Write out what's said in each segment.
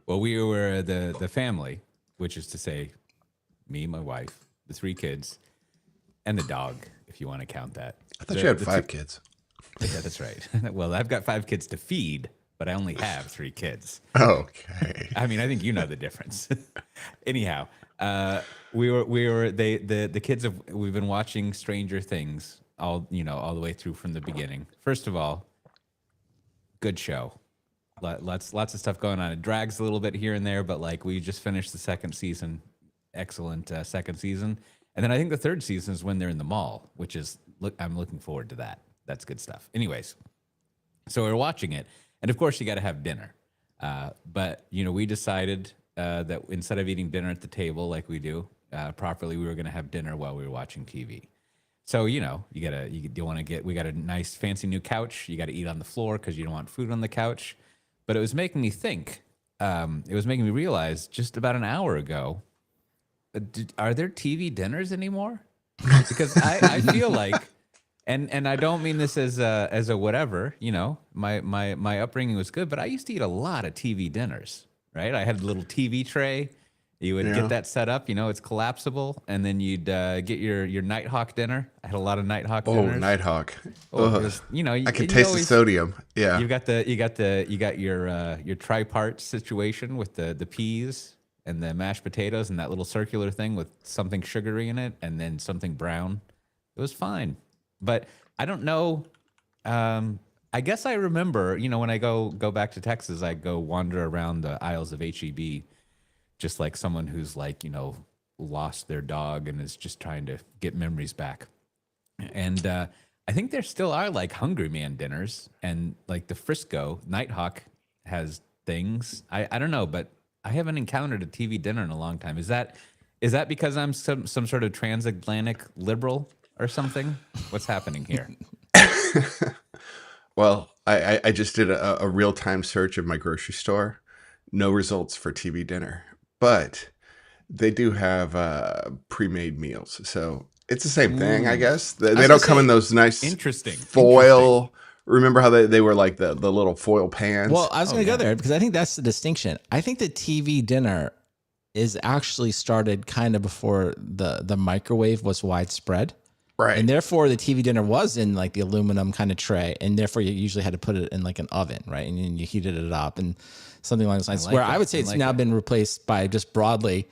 Well, we were the family, which is to say, me, my wife, the 3 kids, and the dog, if you want to count that. I thought you had 5 kids. Yeah, that's right. Well, I've got 5 kids to feed, but I only have 3 kids. Okay. I mean, I think you know the difference. Anyhow, the kids we've been watching Stranger Things all the way through from the beginning. First of all, good show. Lots of stuff going on. It drags a little bit here and there, but like we just finished the 2nd season. Excellent 2nd season. And then I think the 3rd season is when they're in the mall, which is I'm looking forward to that. That's good stuff. Anyways, so we're watching it, and of course you got to have dinner. But we decided that instead of eating dinner at the table like we do properly, we were going to have dinner while we were watching TV. So we got a nice fancy new couch. You got to eat on the floor because you don't want food on the couch. But it was making me think. It was making me realize just about an hour ago. Are there TV dinners anymore? Because I feel like, and I don't mean this as a whatever. My upbringing was good, but I used to eat a lot of TV dinners. Right, I had a little TV tray. You would get that set up. It's collapsible, and then you'd get your Nighthawk dinner. I had a lot of Nighthawk dinners. Oh, Nighthawk. I can taste the sodium. Yeah. You got your tripart situation with the peas and the mashed potatoes and that little circular thing with something sugary in it and then something brown. It was fine, but I don't know. I guess I remember, when I go back to Texas, I go wander around the aisles of HEB, just like someone who's lost their dog and is just trying to get memories back. And I think there still are like Hungry Man dinners, and like the Frisco Nighthawk has things. I don't know, but I haven't encountered a TV dinner in a long time. Is that because I'm some sort of transatlantic liberal or something? What's happening here? Well, I just did a real-time search of my grocery store. No results for TV dinner, but they do have pre-made meals. So it's the same thing, I guess. They don't come in those nice foil. Remember how they were like the little foil pans? Well, I was going to go there because I think that's the distinction. I think the TV dinner is actually started kind of before the microwave was widespread. Right. And therefore the TV dinner was in like the aluminum kind of tray. And therefore you usually had to put it in like an oven, right? And then you heated it up and something along those lines. I would say it's now been replaced by just broadly,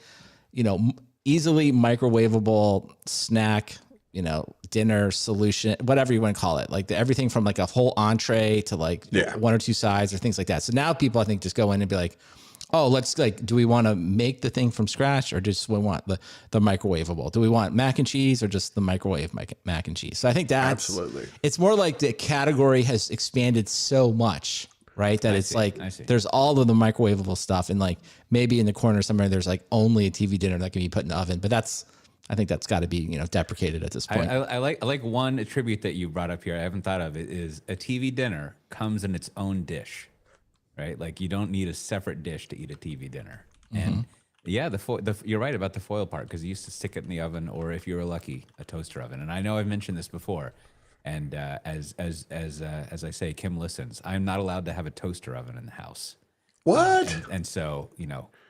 easily microwavable snack, dinner solution, whatever you want to call it. Like everything from like a whole entree to like 1 or 2 sides or things like that. So now people, I think, just go in and be like, oh, let's do we want to make the thing from scratch or just we want the microwavable? Do we want mac and cheese or just the microwave mac and cheese? So I think that's absolutely. It's more like the category has expanded so much, right? That there's all of the microwavable stuff, and like maybe in the corner somewhere there's like only a TV dinner that can be put in the oven. But I think that's got to be deprecated at this point. I like one attribute that you brought up here. I haven't thought of it. Is a TV dinner comes in its own dish. Right, like you don't need a separate dish to eat a TV dinner. And yeah, you're right about the foil part because you used to stick it in the oven, or if you were lucky, a toaster oven. And I know I've mentioned this before. And as I say, Kim listens. I'm not allowed to have a toaster oven in the house. What? And so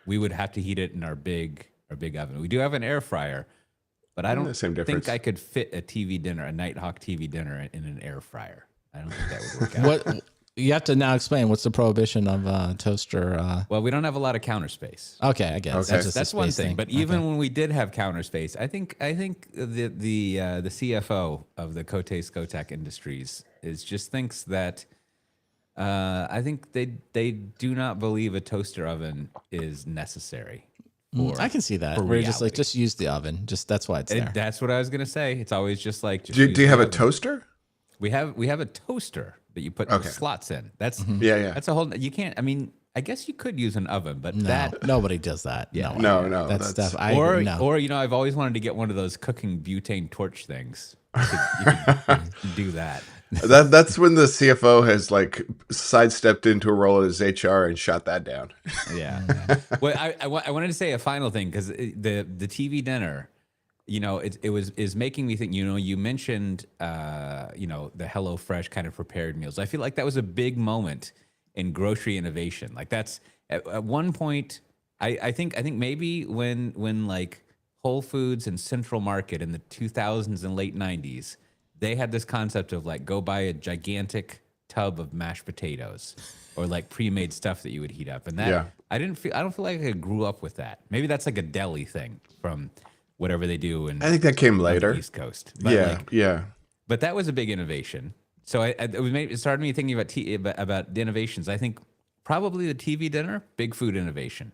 we would have to heat it in our big oven. We do have an air fryer, but I don't think I could fit a Nighthawk TV dinner in an air fryer. I don't think that would work out. You have to now explain what's the prohibition of toaster. Well, we don't have a lot of counter space. Okay, I guess that's one thing. But even when we did have counter space, I think the CFO of the Kotes Industries thinks that I think they do not believe a toaster oven is necessary. I can see that. We're just use the oven. That's why it's there. That's what I was gonna say. It's always just like. Do you have a toaster? We have a toaster that you put slots in. That's That's a whole. You can't. I mean, I guess you could use an oven, but nobody does that. Yeah, no, that's stuff. Or I've always wanted to get one of those cooking butane torch things. You could do that. That's when the CFO has like sidestepped into a role as HR and shot that down. Yeah. Well, I wanted to say a final thing because the TV dinner. It making me think, you mentioned, the HelloFresh kind of prepared meals. I feel like that was a big moment in grocery innovation. Like that's at one point, I think maybe when like Whole Foods and Central Market in the 2000s and late 90s, they had this concept of like go buy a gigantic tub of mashed potatoes or like pre-made stuff that you would heat up. And that I don't feel like I grew up with that. Maybe that's like a deli thing from whatever they do. And I think that came on later. the East Coast. But Yeah. But that was a big innovation. So it started me thinking about the innovations. I think probably the TV dinner, big food innovation.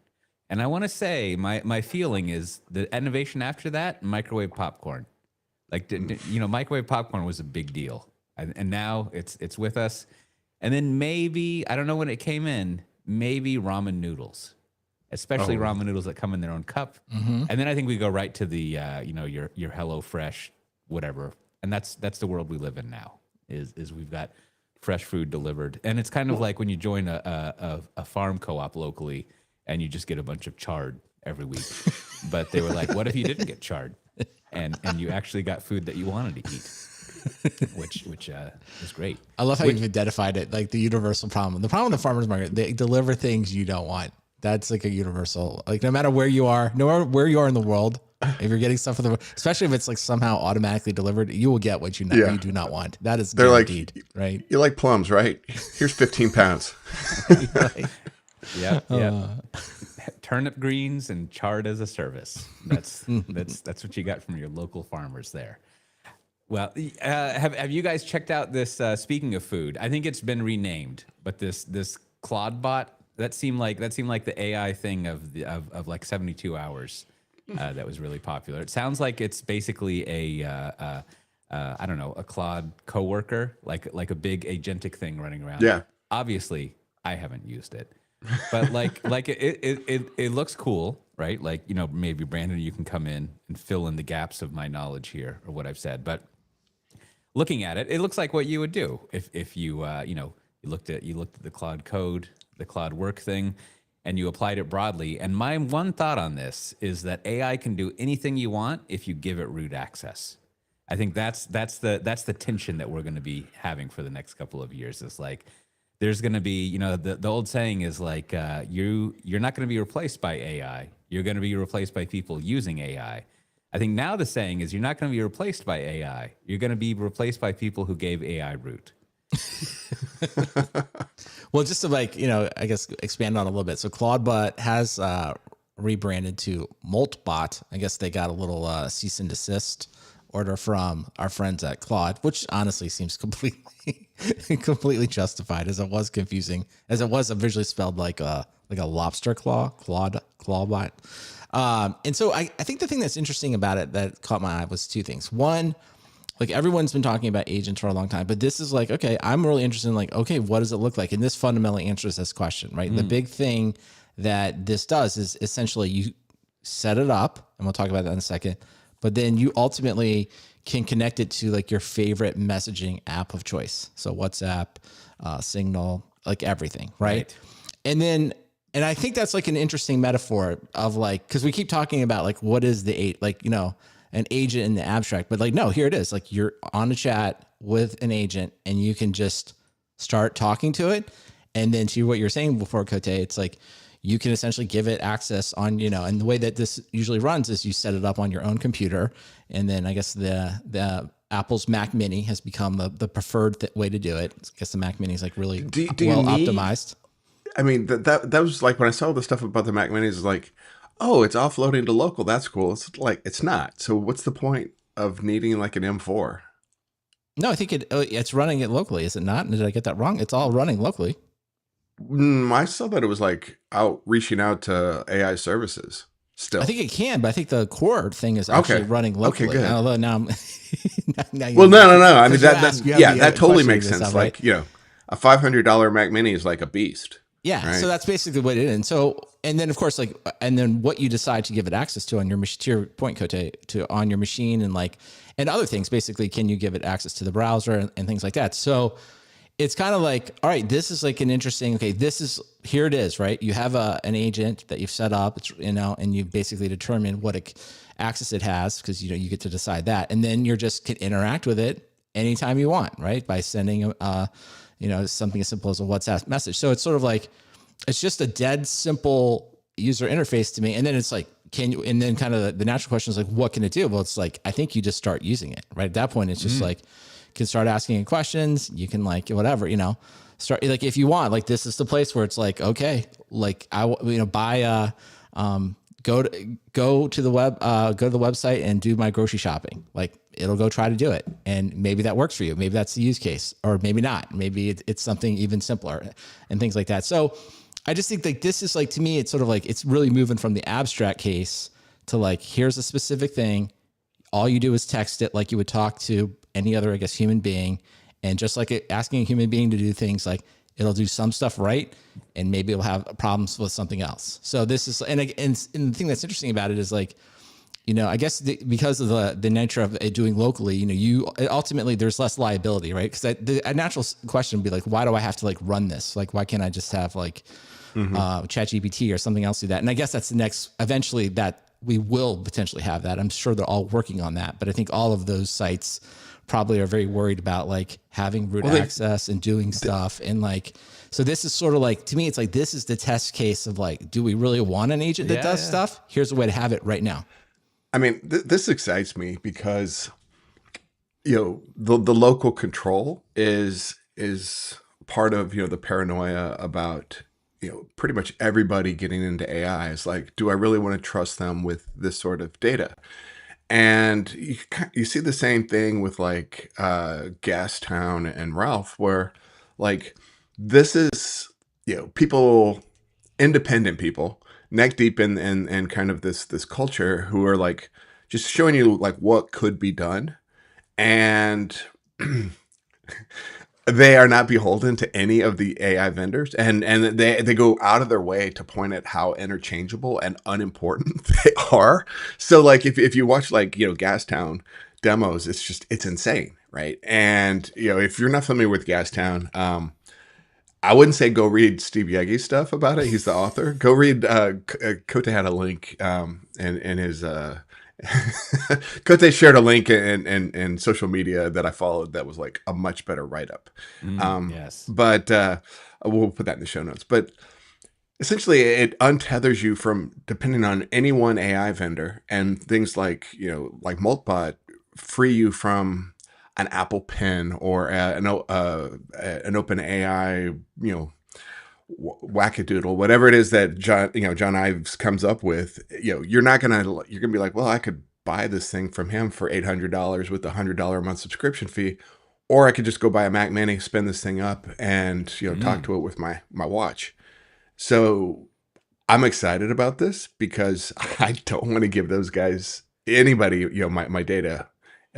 And I want to say my feeling is the innovation after that, microwave popcorn. Like, microwave popcorn was a big deal. And now it's with us. And then maybe, I don't know when it came in, maybe ramen noodles, especially ramen noodles that come in their own cup. Mm-hmm. And then I think we go right to the, your HelloFresh, whatever. And that's the world we live in now is we've got fresh food delivered. And it's kind of like when you join a farm co-op locally and you just get a bunch of chard every week. But they were like, what if you didn't get chard? And you actually got food that you wanted to eat, which is great. I love how you've identified it, like the universal problem. The problem with the farmers market, they deliver things you don't want. That's like a universal, like no matter where you are in the world, if you're getting stuff for especially if it's like somehow automatically delivered, you will get what you do not want. That is guaranteed, like, right? You like plums, right? Here's 15 pounds. Right. Yeah. Turnip greens and chard as a service. That's what you got from your local farmers there. Well, have you guys checked out this? Speaking of food, I think it's been renamed, but this Clawdbot that seemed like the AI thing of like 72 hours that was really popular. It sounds like it's basically a I don't know, a Claude coworker, like a big agentic thing running around. Yeah. Obviously, I haven't used it. But like it looks cool, right? Like, maybe Brandon, you can come in and fill in the gaps of my knowledge here or what I've said. But looking at it, it looks like what you would do if you you looked at the Claude code, the Claude work thing, and you applied it broadly. And my one thought on this is that AI can do anything you want if you give it root access. I think that's the tension that we're going to be having for the next couple of years. Is like, there's going to be, the old saying is like, you're not going to be replaced by AI. You're going to be replaced by people using AI. I think now the saying is you're not going to be replaced by AI. You're going to be replaced by people who gave AI root. Well, just to I guess expand on it a little bit. So Clawdbot has rebranded to Moltbot. I guess they got a little cease and desist order from our friends at Claude, which honestly seems completely justified, as it was confusing, as it was visually spelled like a lobster claw, Clawbot. And so I think the thing that's interesting about it that caught my eye was two things. One, like everyone's been talking about agents for a long time, but this is like, okay, I'm really interested in like, okay, what does it look like? And this fundamentally answers this question, right? The big thing that this does is essentially you set it up, and we'll talk about that in a second, but then you ultimately can connect it to like your favorite messaging app of choice. So WhatsApp, Signal, like everything, right? And I think that's like an interesting metaphor of like, because we keep talking about like, what is an agent in the abstract, but like, no, here it is. Like you're on a chat with an agent and you can just start talking to it. And then to what you're saying before, Cote, it's like, you can essentially give it access on, and the way that this usually runs is you set it up on your own computer. And then I guess the Apple's Mac Mini has become the preferred way to do it. I guess the Mac Mini is like really optimized. I mean, that was like when I saw the stuff about the Mac Minis, it's like, oh, it's offloading to local. That's cool. It's like, it's not. So what's the point of needing like an M4? No, I think it's running it locally. Is it not? Did I get that wrong? It's all running locally. I saw that it was like reaching out to AI services still. I think it can, but I think the core thing is actually running locally. Okay, good. Although now, No. I mean, that totally makes sense. Like, a $500 Mac Mini is like a beast. Yeah. Right? So that's basically what it is. And then of course, and then what you decide to give it access to on your machine, to your point, Cote, on your machine and other things, basically, can you give it access to the browser and things like that? So it's kind of like, all right, this is like an interesting, here it is, right? You have an agent that you've set up, and you basically determine what access it has, because, you get to decide that. And then you just can interact with it anytime you want, right? By sending something as simple as a WhatsApp message. So it's sort of like, it's just a dead simple user interface to me. And then it's like, and then kind of the natural question is like, what can it do? Well, it's like, I think you just start using it, right? At that point, it's just like, you can start asking questions. You can like, whatever, start like, if you want, like, this is the place where it's like, okay, like buy go to the website and do my grocery shopping. Like, it'll go try to do it. And maybe that works for you. Maybe that's the use case, or maybe not. Maybe it's something even simpler and things like that. So I just think like this is like, to me, it's sort of like, it's really moving from the abstract case to like, here's a specific thing. All you do is text it like you would talk to any other, I guess, human being. And just like asking a human being to do things, like it'll do some stuff right, and maybe it'll have problems with something else. So this is, and the thing that's interesting about it is like, I guess because of the nature of it doing locally, you ultimately there's less liability, right? Because a natural question would be like, why do I have to like run this? Like, why can't I just have like ChatGPT or something else do that? And I guess that's the next, eventually that we will potentially have that. I'm sure they're all working on that, but I think all of those sites probably are very worried about like having root access and doing stuff. And like, so this is sort of like, to me, it's like, this is the test case of like, do we really want an agent that does stuff? Here's a way to have it right now. I mean, this excites me because, the local control is part of, the paranoia about, pretty much everybody getting into AI is like, do I really want to trust them with this sort of data? And you see the same thing with like Gastown and Ralph, where like this is, people, independent people, neck deep in kind of this culture who are like just showing you like what could be done. And they are not beholden to any of the AI vendors, and they go out of their way to point at how interchangeable and unimportant they are. So like if you watch like Gastown demos, it's insane, right? And if you're not familiar with Gastown, I wouldn't say go read Steve Yegi's stuff about it. He's the author. Go read. Kote had a link in his. Kote shared a link in social media that I followed that was like a much better write-up. Yes. But we'll put that in the show notes. But essentially, it untethers you from depending on any one AI vendor, and things like like Moltbot free you from an Apple Pen or an open AI wackadoodle, whatever it is that John Ives comes up with. You're gonna be like, well, I could buy this thing from him for $800 with a $100 a month subscription fee, or I could just go buy a Mac Mini, spin this thing up, and talk to it with my watch. So I'm excited about this because I don't want to give those guys, anybody, my data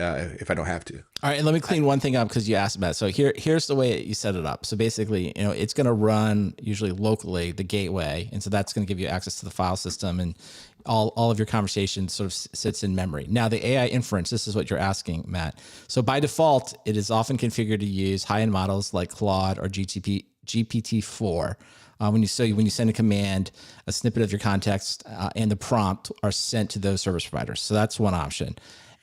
if I don't have to. All right, and let me clean one thing up because you asked about it. So here's the way you set it up. So basically, it's going to run usually locally the gateway, and so that's going to give you access to the file system, and all of your conversations sort of sits in memory. Now, the AI inference, this is what you're asking, Matt. So by default, it is often configured to use high-end models like Claude or GPT-4. When you send a command, a snippet of your context and the prompt are sent to those service providers. So that's one option.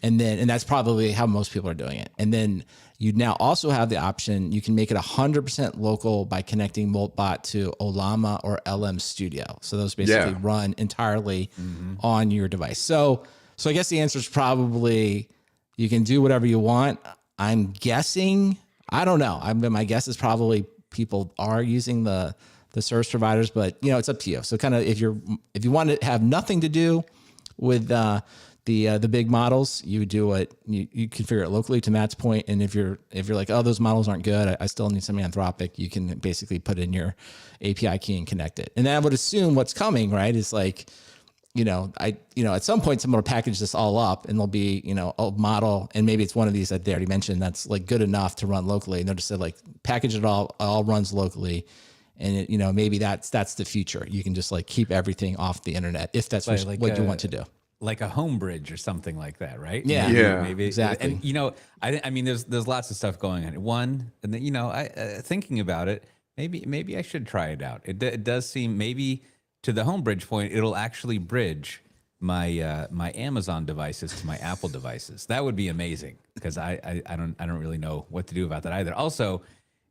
And that's probably how most people are doing it. And then you now also have the option, you can make it 100% local by connecting Moltbot to Olama or LM Studio. So those basically run entirely on your device. So I guess the answer is probably you can do whatever you want. I'm guessing, I don't know. My guess is probably people are using the service providers, but it's up to you. So kind of if you want to have nothing to do with the big models, you would do it. You configure it locally to Matt's point. And if you're like, oh, those models aren't good, I still need some Anthropic, you can basically put in your API key and connect it. And I would assume what's coming, right, is like, at some point someone will package this all up and there'll be, a model, and maybe it's one of these that they already mentioned that's like good enough to run locally. And they'll just say like, package it all runs locally. And maybe that's the future. You can just like keep everything off the internet if that's what you want to do. Like a home bridge or something like that, right? Yeah. Maybe exactly. And I mean, there's lots of stuff going on. One, and then I thinking about it, maybe I should try it out. It does seem, maybe to the home bridge point, it'll actually bridge my my Amazon devices to my Apple devices. That would be amazing because I don't really know what to do about that either. Also,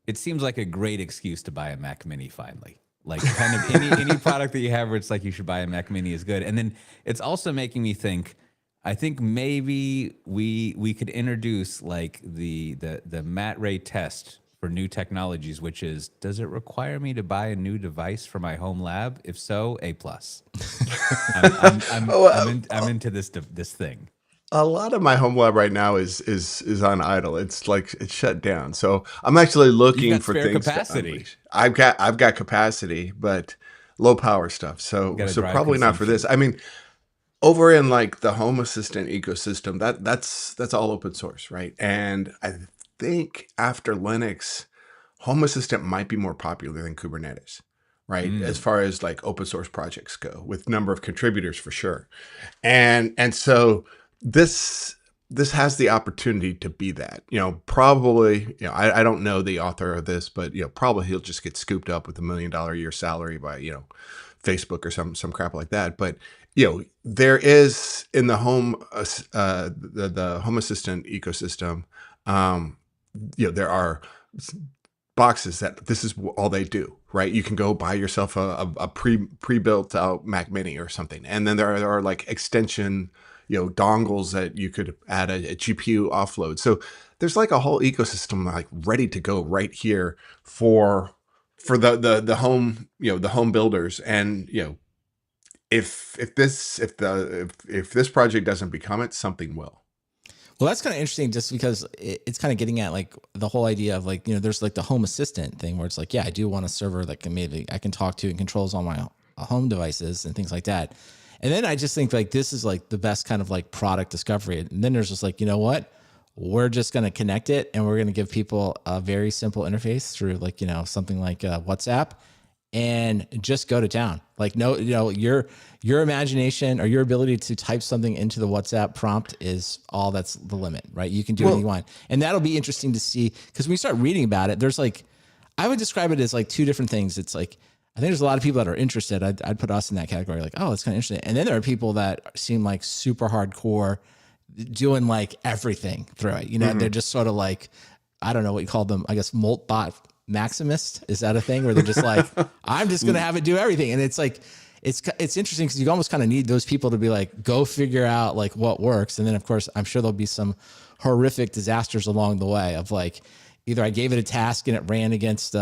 it seems like a great excuse to buy a Mac Mini finally. Like kind of any product that you have where it's like you should buy a Mac Mini is good. And then it's also making me think, I think maybe we could introduce like the Matt Ray test for new technologies, which is, does it require me to buy a new device for my home lab? If so, A+. I'm into this thing. A lot of my home lab right now is on idle. It's like it's shut down. So I'm actually looking for spare things capacity. to unleash. I've got capacity, but low power stuff. So probably not for this. I mean, over in like the Home Assistant ecosystem, that's all open source, right? And I think after Linux, Home Assistant might be more popular than Kubernetes, right? As far as like open source projects go, with number of contributors for sure. And so this has the opportunity to be that, probably, I don't know the author of this, but, probably he'll just get scooped up with $1 million a year salary by, Facebook or some crap like that. But, there is in the home, the Home Assistant ecosystem, there are boxes that this is all they do, right? You can go buy yourself a pre-built out Mac Mini or something. And then there are like extension dongles that you could add a GPU offload. So there's like a whole ecosystem like ready to go right here for the home, the home builders. And, if this project doesn't become it, something will. Well, that's kind of interesting just because it's kind of getting at like the whole idea of like, there's like the Home Assistant thing where it's like, yeah, I do want a server that maybe I can talk to and controls all my home devices and things like that. And then I just think like this is like the best kind of like product discovery. And then there's just like, you know what? We're just going to connect it and we're going to give people a very simple interface through like, something like WhatsApp and just go to town. Like, no, your imagination or your ability to type something into the WhatsApp prompt is all that's the limit, right? You can do what you want. And that'll be interesting to see because when you start reading about it, there's like, I would describe it as like two different things. It's like, I think there's a lot of people that are interested. I'd put us in that category, like, oh, it's kind of interesting. And then there are people that seem like super hardcore, doing like everything through it. They're just sort of like, I don't know what you call them. I guess Moltbot Maximist. Is that a thing where they're just like, I'm just gonna have it do everything? And it's like, it's interesting because you almost kind of need those people to be like, go figure out like what works. And then of course, I'm sure there'll be some horrific disasters along the way of like, either I gave it a task and it ran against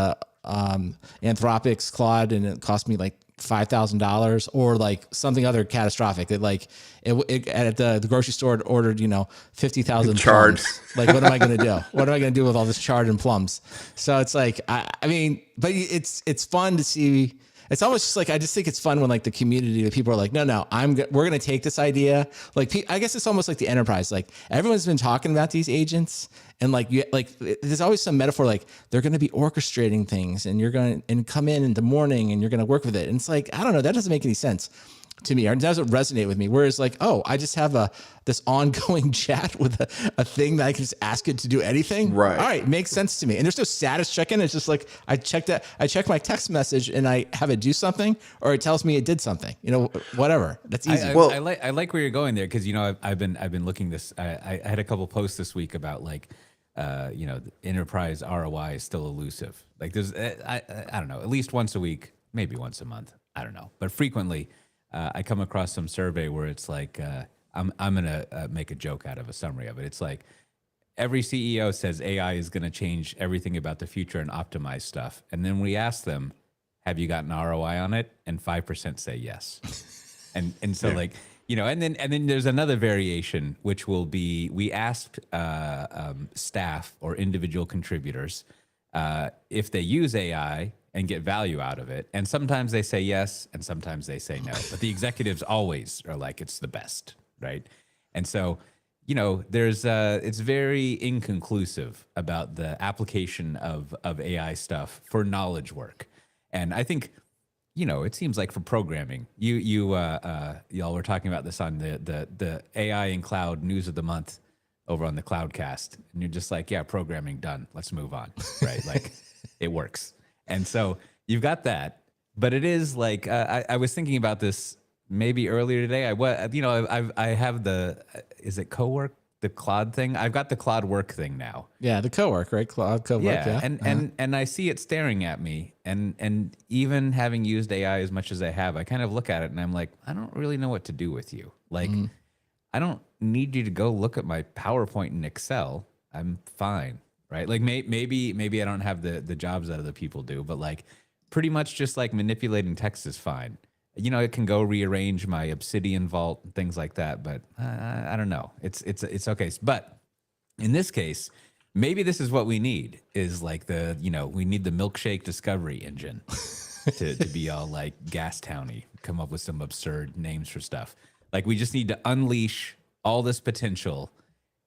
Anthropic's Claude and it cost me like $5,000 or like something other catastrophic that like it at the grocery store it ordered 50,000 plums. Like what am I going to do? What am I going to do with all this chard and plums? So it's like I mean, but it's fun to see. It's almost just like, I just think it's fun when like the community, the people are like, no, we're going to take this idea. Like, I guess it's almost like the enterprise. Like everyone's been talking about these agents and like, there's always some metaphor, like they're going to be orchestrating things and you're going to come in the morning and you're going to work with it. And it's like, I don't know, that doesn't make any sense to me, or it doesn't resonate with me. Whereas like, oh, I just have this ongoing chat with a thing that I can just ask it to do anything. Right. All right. Makes sense to me. And there's no status check-in. It's just like, I check my text message and I have it do something, or it tells me it did something, whatever. That's easy. I like where you're going there. Cause I've been looking this, I had a couple posts this week about like, the enterprise ROI is still elusive. Like there's, I don't know, at least once a week, maybe once a month. I don't know, but frequently, I come across some survey where it's like, I'm going to make a joke out of a summary of it. It's like every CEO says AI is going to change everything about the future and optimize stuff. And then we ask them, have you gotten ROI on it? And 5% say yes. and so like, and then there's another variation, which will be, we asked staff or individual contributors if they use AI and get value out of it. And sometimes they say yes, and sometimes they say no. But the executives always are like, it's the best, right? And so, there's it's very inconclusive about the application of AI stuff for knowledge work. And I think, it seems like for programming, y'all were talking about this on the AI and cloud news of the month over on the Cloudcast. And you're just like, yeah, programming done. Let's move on, right? Like it works. And so you've got that, but it is like, I was thinking about this maybe earlier today. I have is it the the Claude thing. I've got the Claude work thing now. Yeah, the co-work, right? Claude co-work. Yeah, and I see it staring at me, and even having used AI as much as I have, I kind of look at it and I'm like, I don't really know what to do with you. Like, I don't need you to go look at my PowerPoint in Excel. I'm fine, right? Like maybe I don't have the jobs that other people do, but like pretty much just like manipulating text is fine. You know, it can go rearrange my Obsidian vault and things like that, but I don't know. It's okay. But in this case, maybe this is what we need is like we need the milkshake discovery engine to be all like Gas Towny, come up with some absurd names for stuff. Like we just need to unleash all this potential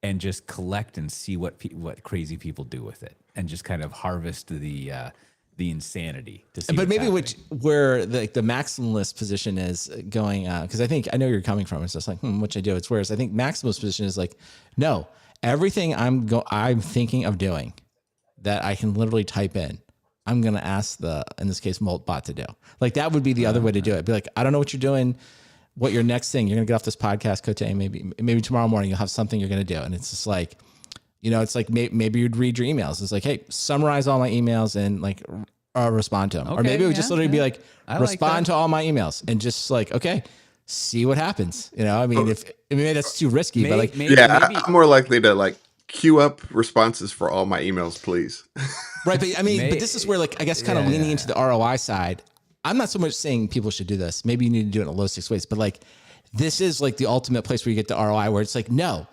and just collect and see what crazy people do with it, and just kind of harvest the insanity to see. But maybe happening. where the maximalist position is going, because I think I know where you're coming from. It's just like, what should I do? It's whereas I think maximalist position is like, no, everything I'm thinking of doing that I can literally type in, I'm gonna ask in this case Moltbot to do. Like that would be the other way to do it. Be like, I don't know what you're doing. What your next thing? You're gonna get off this podcast, Cote. Maybe tomorrow morning you'll have something you're gonna do, and it's just like, it's like maybe you'd read your emails. It's like, hey, summarize all my emails and like respond to them. Okay, or maybe it would just literally be like, I respond to all my emails and just like, okay, see what happens. I mean, maybe that's too risky, but like, maybe, I'm more likely to like queue up responses for all my emails, please. right. But I mean, but this is where like, I guess kind of leaning into the ROI side. I'm not so much saying people should do this. Maybe you need to do it in a low stakes ways, but like, this is like the ultimate place where you get the ROI, where it's like, no,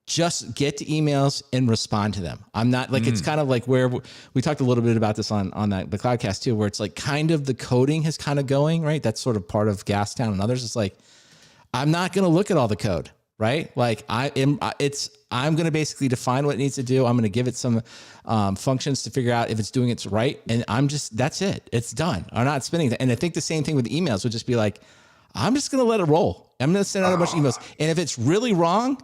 just get to emails and respond to them. I'm not like, it's kind of like where we talked a little bit about this on the Cloudcast too, where it's like kind of the coding is kind of going, right? That's sort of part of Gastown and others. It's like, I'm not going to look at all the code, right? Like I'm going to basically define what it needs to do. I'm going to give it some functions to figure out if it's doing it right. And that's it. It's done. I'm not spinning that. And I think the same thing with emails would just be like, I'm just going to let it roll. I'm going to send out a bunch of emails. And if it's really wrong,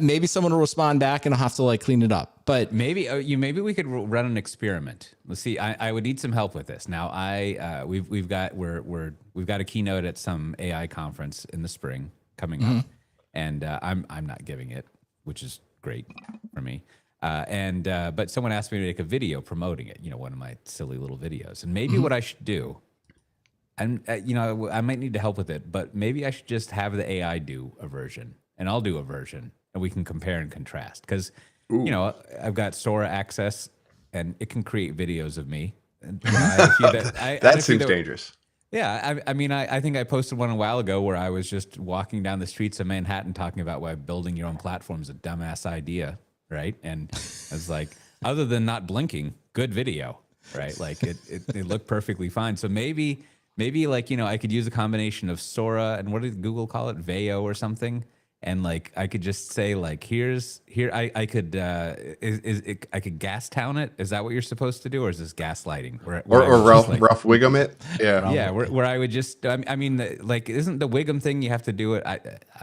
maybe someone will respond back and I'll have to like clean it up. But maybe we could run an experiment. Let's see. I would need some help with this. Now we've got a keynote at some AI conference in the spring coming up, and I'm not giving it, which is great for me. But someone asked me to make a video promoting it. One of my silly little videos, and maybe what I should do. And I might need to help with it, but maybe I should just have the AI do a version, and I'll do a version, and we can compare and contrast. Because I've got Sora access, and it can create videos of me. And, that seems dangerous. Yeah, I think I posted one a while ago where I was just walking down the streets of Manhattan talking about why building your own platform is a dumbass idea, right? And I was like, other than not blinking, good video, right? Like it looked perfectly fine. So maybe like, I could use a combination of Sora and what did Google call it? Veo or something. And like, I could just say like, I could gas town it. Is that what you're supposed to do? Or is this gaslighting? Or Ralph Wiggum it? Yeah. Yeah. Where I would just, like, isn't the Wiggum thing you have to do it? I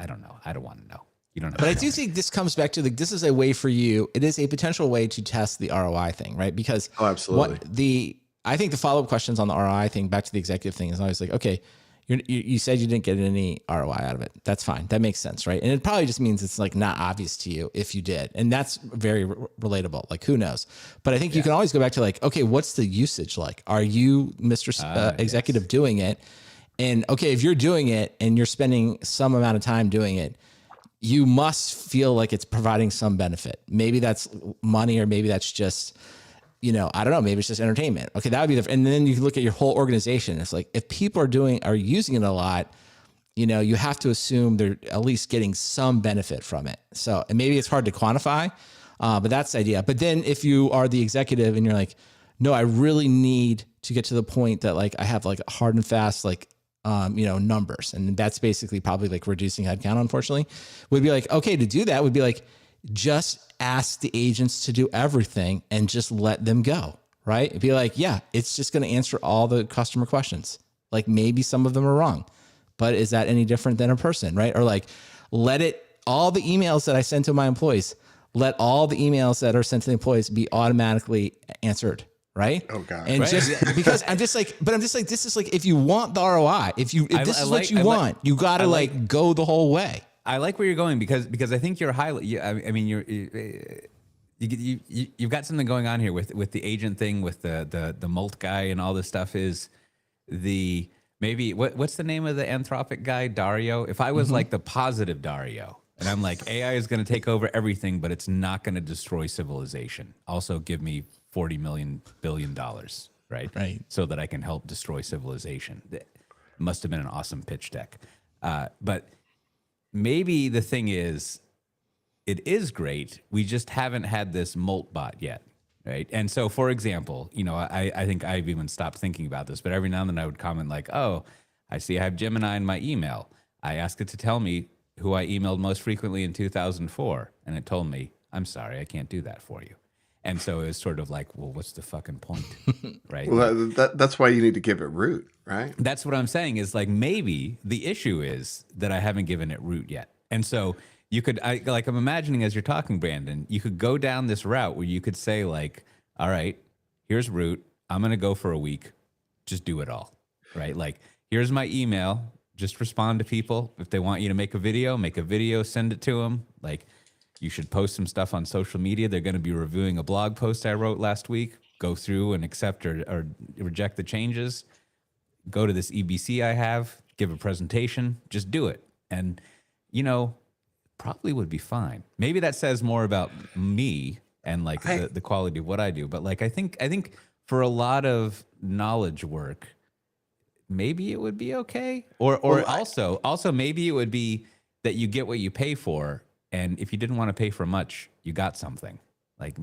don't know. I don't want to know. You don't know. But I do think this comes back to this is a way for you. It is a potential way to test the ROI thing, right? Because absolutely. I think the follow-up questions on the ROI thing, back to the executive thing, is always like, okay, you said you didn't get any ROI out of it. That's fine. That makes sense, right? And it probably just means it's like not obvious to you if you did. And that's very relatable. Like, who knows? But I think you can always go back to like, okay, what's the usage like? Are you, Mr. Executive, doing it? And okay, if you're doing it and you're spending some amount of time doing it, you must feel like it's providing some benefit. Maybe that's money, or maybe that's just, I don't know, maybe it's just entertainment. Okay, that would be and then you can look at your whole organization. It's like, if people are using it a lot, you have to assume they're at least getting some benefit from it. So, and maybe it's hard to quantify, but that's the idea. But then if you are the executive and you're like, no, I really need to get to the point that like I have like hard and fast, like, numbers. And that's basically probably like reducing headcount, unfortunately, would be like, okay, to do that would be like, just ask the agents to do everything and just let them go, right? It'd be like, yeah, it's just going to answer all the customer questions. Like maybe some of them are wrong, but is that any different than a person, right? Or like, all the emails that I send to my employees, let all the emails that are sent to the employees be automatically answered, right? Oh God. And just because I'm just like, this is like, if you want the ROI, if this is what you want, you got to like go the whole way. I like where you're going because I think you're I mean, you've got something going on here with the agent thing, with the Molt guy and all this stuff. Is the maybe what's the name of the Anthropic guy, Dario? If I was like the positive Dario, and I'm like, AI is going to take over everything, but it's not going to destroy civilization. Also, give me $40 billion, right? Right. So that I can help destroy civilization. It must have been an awesome pitch deck. But maybe the thing is, it is great. We just haven't had this Moltbot yet, right? And so, for example, I think I've even stopped thinking about this, but every now and then I would comment like, oh, I see I have Gemini in my email. I asked it to tell me who I emailed most frequently in 2004, and it told me, I'm sorry, I can't do that for you. And so it was sort of like, well, what's the fucking point, right? Well, that's why you need to give it root, right? That's what I'm saying is like maybe the issue is that I haven't given it root yet. And so you could, I'm imagining as you're talking, Brandon, you could go down this route where you could say like, all right, here's root. I'm going to go for a week. Just do it all, right? Like, here's my email. Just respond to people. If they want you to make a video, send it to them. Like, you should post some stuff on social media. They're going to be reviewing a blog post I wrote last week. Go through and accept or reject the changes. Go to this EBC I have, give a presentation, just do it. And, probably would be fine. Maybe that says more about me and like the quality of what I do. But like, I think for a lot of knowledge work, maybe it would be okay. Or also maybe it would be that you get what you pay for. And if you didn't want to pay for much, you got something. Like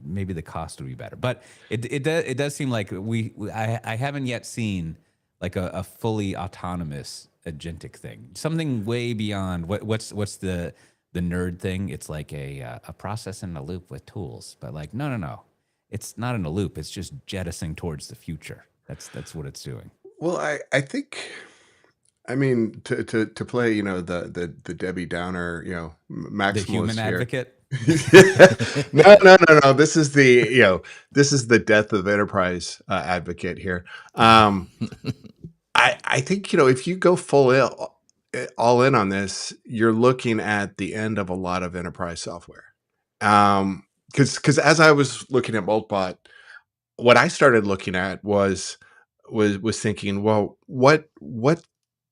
maybe the cost would be better. But it does seem like I haven't yet seen like a fully autonomous agentic thing. Something way beyond what's the nerd thing. It's like a process in a loop with tools. But like no. It's not in a loop. It's just jettisoning towards the future. That's what it's doing. Well, I think, I mean, to play, the Debbie Downer, maximalist The human here. advocate. No. This is the death of enterprise advocate here. I think, if you go all in on this, you're looking at the end of a lot of enterprise software. Because as I was looking at Moltbot, what I started looking at was thinking, well, what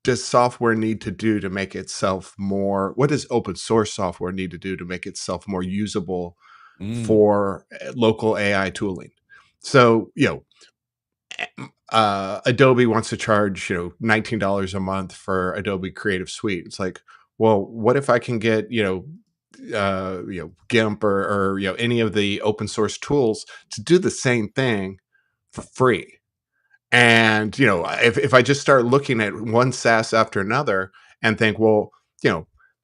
does software need to do to make itself more? What does open source software need to do to make itself more usable for local AI tooling? So, Adobe wants to charge $19 a month for Adobe Creative Suite. It's like, well, what if I can get GIMP or any of the open source tools to do the same thing for free? And if I just start looking at one SaaS after another and think, well,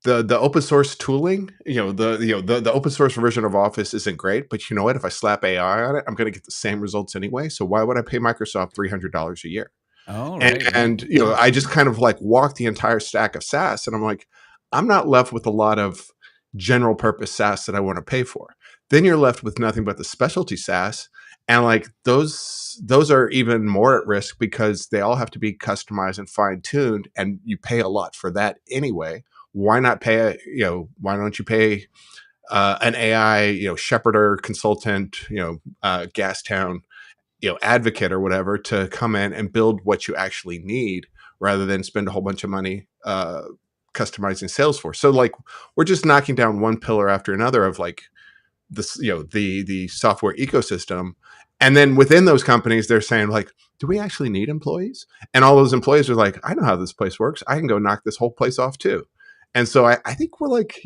the open source tooling, the open source version of Office isn't great, but you know what? If I slap AI on it, I'm going to get the same results anyway. So why would I pay Microsoft $300 a year? Oh, right. And I just kind of like walk the entire stack of SaaS, and I'm like, I'm not left with a lot of general purpose SaaS that I want to pay for. Then you're left with nothing but the specialty SaaS. And like those are even more at risk because they all have to be customized and fine tuned, and you pay a lot for that anyway. Why not pay? Why don't you pay an AI, shepherder, consultant, Gastown, advocate or whatever to come in and build what you actually need, rather than spend a whole bunch of money customizing Salesforce. So like we're just knocking down one pillar after another of like this, the software ecosystem. And then within those companies, they're saying like, do we actually need employees? And all those employees are like, I know how this place works. I can go knock this whole place off too. And so I think we're like,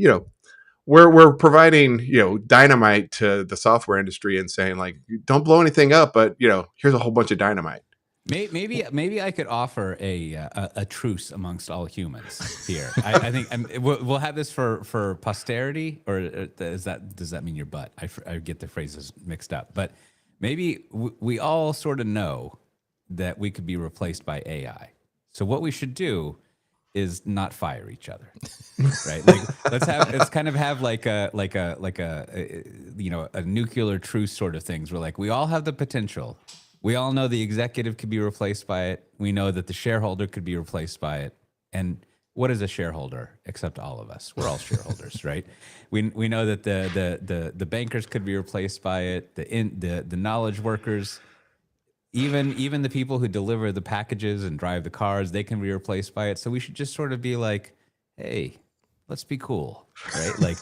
we're providing, dynamite to the software industry and saying like, don't blow anything up, but here's a whole bunch of dynamite. Maybe I could offer a truce amongst all humans here. I think we'll have this for posterity, or does that mean your butt? I get the phrases mixed up, but maybe we all sort of know that we could be replaced by AI. So what we should do is not fire each other, right? Like let's kind of have like a nuclear truce sort of things where like we all have the potential. We all know the executive could be replaced by it. We know that the shareholder could be replaced by it. And what is a shareholder except all of us? We're all shareholders, right? We know that the bankers could be replaced by it, the knowledge workers, even the people who deliver the packages and drive the cars, they can be replaced by it. So we should just sort of be like, hey, let's be cool, right? Like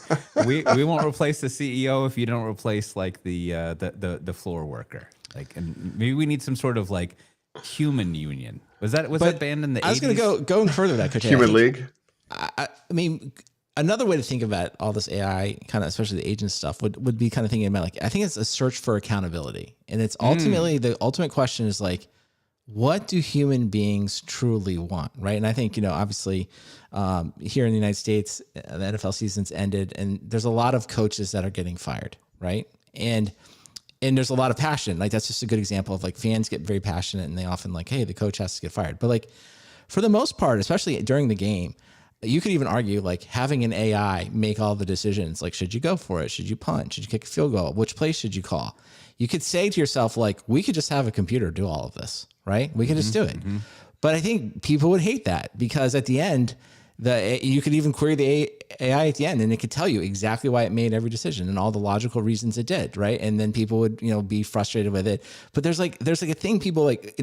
we won't replace the CEO if you don't replace like the floor worker. Like, and maybe we need some sort of like human union. Was that banned in the 80s? I was going to going further with that, Coach. Human League. I mean, another way to think about all this AI kind of, especially the agent stuff, would be kind of thinking about like, I think it's a search for accountability. And it's ultimately, the ultimate question is like, what do human beings truly want? Right. And I think, obviously here in the United States, the NFL season's ended and there's a lot of coaches that are getting fired. Right. And there's a lot of passion. Like that's just a good example of like fans get very passionate and they often like, hey, the coach has to get fired. But like for the most part, especially during the game, you could even argue like having an AI make all the decisions. Like, should you go for it? Should you punt? Should you kick a field goal? Which play should you call? You could say to yourself, like, we could just have a computer do all of this, right? We could just do it. But I think people would hate that because at the end, you could even query the AI at the end and it could tell you exactly why it made every decision and all the logical reasons it did, right? And then people would, be frustrated with it. But there's like a thing people like,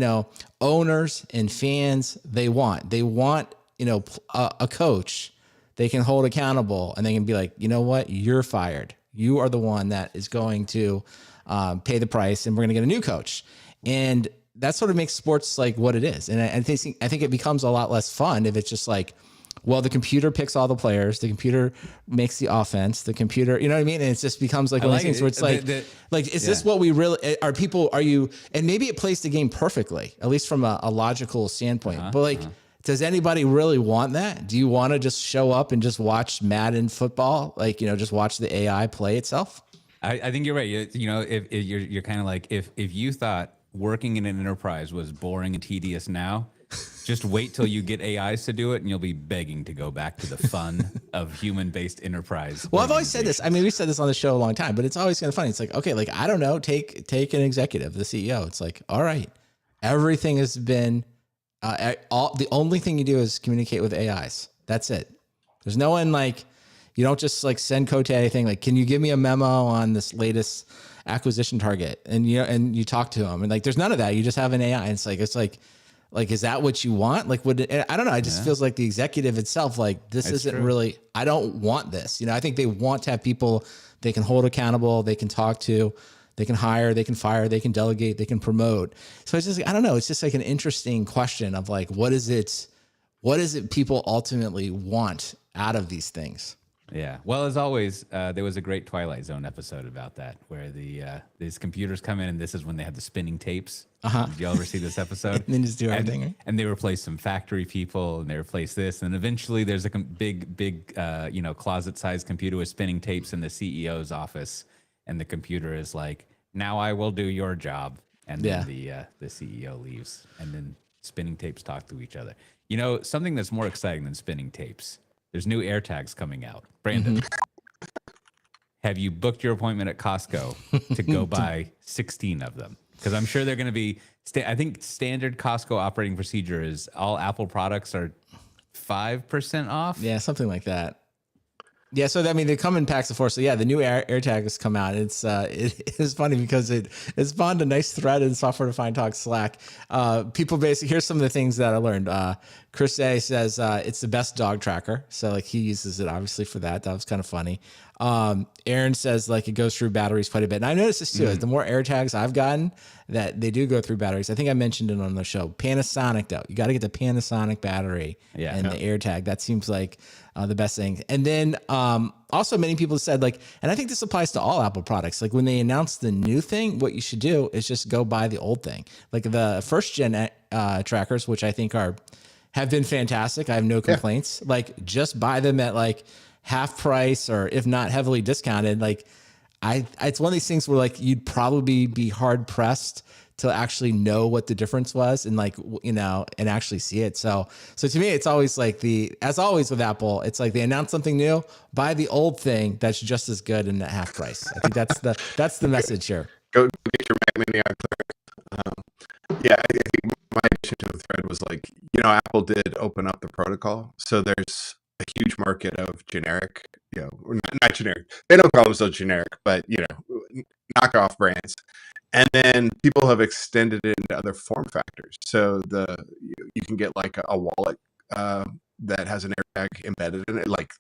owners and fans, they want, a coach they can hold accountable and they can be like, you know what, you're fired. You are the one that is going to pay the price and we're going to get a new coach. And that sort of makes sports like what it is. And I think it becomes a lot less fun if it's just like, well, the computer picks all the players, the computer makes the offense, the computer, you know what I mean? And it just becomes like one of those things where it's like, is this what we really are you, and maybe it plays the game perfectly, at least from a logical standpoint, but like, does anybody really want that? Do you want to just show up and just watch Madden football? Like, just watch the AI play itself? I think you're right. If you're kind of like, if you thought working in an enterprise was boring and tedious now, just wait till you get AIs to do it and you'll be begging to go back to the fun of human-based enterprise. Well, I've always said this. I mean, we've said this on the show a long time, but it's always kind of funny. It's like, okay, like, I don't know, take an executive, the CEO. It's like, all right, everything has been, the only thing you do is communicate with AIs. That's it. There's no one like, you don't just like send code to anything. Like, can you give me a memo on this latest acquisition target? And you talk to them and like, there's none of that. You just have an AI. And it's like, is that what you want? Like, I don't know. It just feels like the executive itself, like this isn't really, I don't want this. I think they want to have people they can hold accountable, they can talk to, they can hire, they can fire, they can delegate, they can promote. So it's just, I don't know. It's just like an interesting question of like, what is it people ultimately want out of these things? Yeah. Well, as always, there was a great Twilight Zone episode about that, where these computers come in, and this is when they had the spinning tapes. Did you ever see this episode? And then just do everything. Right? And they replace some factory people, and they replace this, and eventually there's a big, closet-sized computer with spinning tapes in the CEO's office, and the computer is like, "Now I will do your job," and then the CEO leaves, and then spinning tapes talk to each other. Something that's more exciting than spinning tapes. There's new AirTags coming out. Brandon, have you booked your appointment at Costco to go buy 16 of them? Because I'm sure they're going to be, I think standard Costco operating procedure is all Apple products are 5% off. Yeah, something like that. Yeah, so I mean, they come in packs of 4. So yeah, the new AirTags come out. It's it is funny because it spawned a nice thread in Software Defined Talk Slack. People basically, here's some of the things that I learned. Chris A says it's the best dog tracker, so like he uses it obviously for that. That was kind of funny. Aaron says like it goes through batteries quite a bit, and I noticed this too. The more AirTags I've gotten, that they do go through batteries. I think I mentioned it on the show. Panasonic though, you got to get the Panasonic battery and the AirTag. That seems like the best thing. And then also many people said like, and I think this applies to all Apple products. Like when they announce the new thing, what you should do is just go buy the old thing. Like the first gen trackers, which I think have been fantastic. I have no complaints. Like just buy them at like half price or if not heavily discounted. Like it's one of these things where like you'd probably be hard pressed to actually know what the difference was and like, and actually see it. So to me, it's always like as always with Apple, it's like they announce something new, buy the old thing that's just as good and at half price. I think that's the message here. Go get your Mac Mini on clearance. I think my addition to the thread was like, Apple did open up the protocol, so there's a huge market of generic, or not generic. They don't call themselves generic, but knockoff brands. And then people have extended it into other form factors. So you can get like a wallet that has an AirTag embedded in it. Like,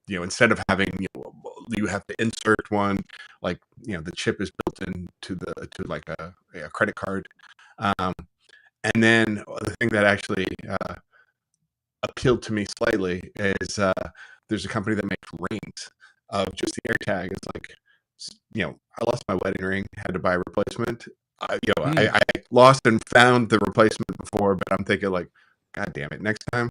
instead of having, you have to insert one, like, the chip is built into like a credit card. And then the thing that actually appealed to me slightly is there's a company that makes rings of just the AirTag. It's like, I lost my wedding ring, had to buy a replacement. I lost and found the replacement before, but I'm thinking like, God damn it, next time.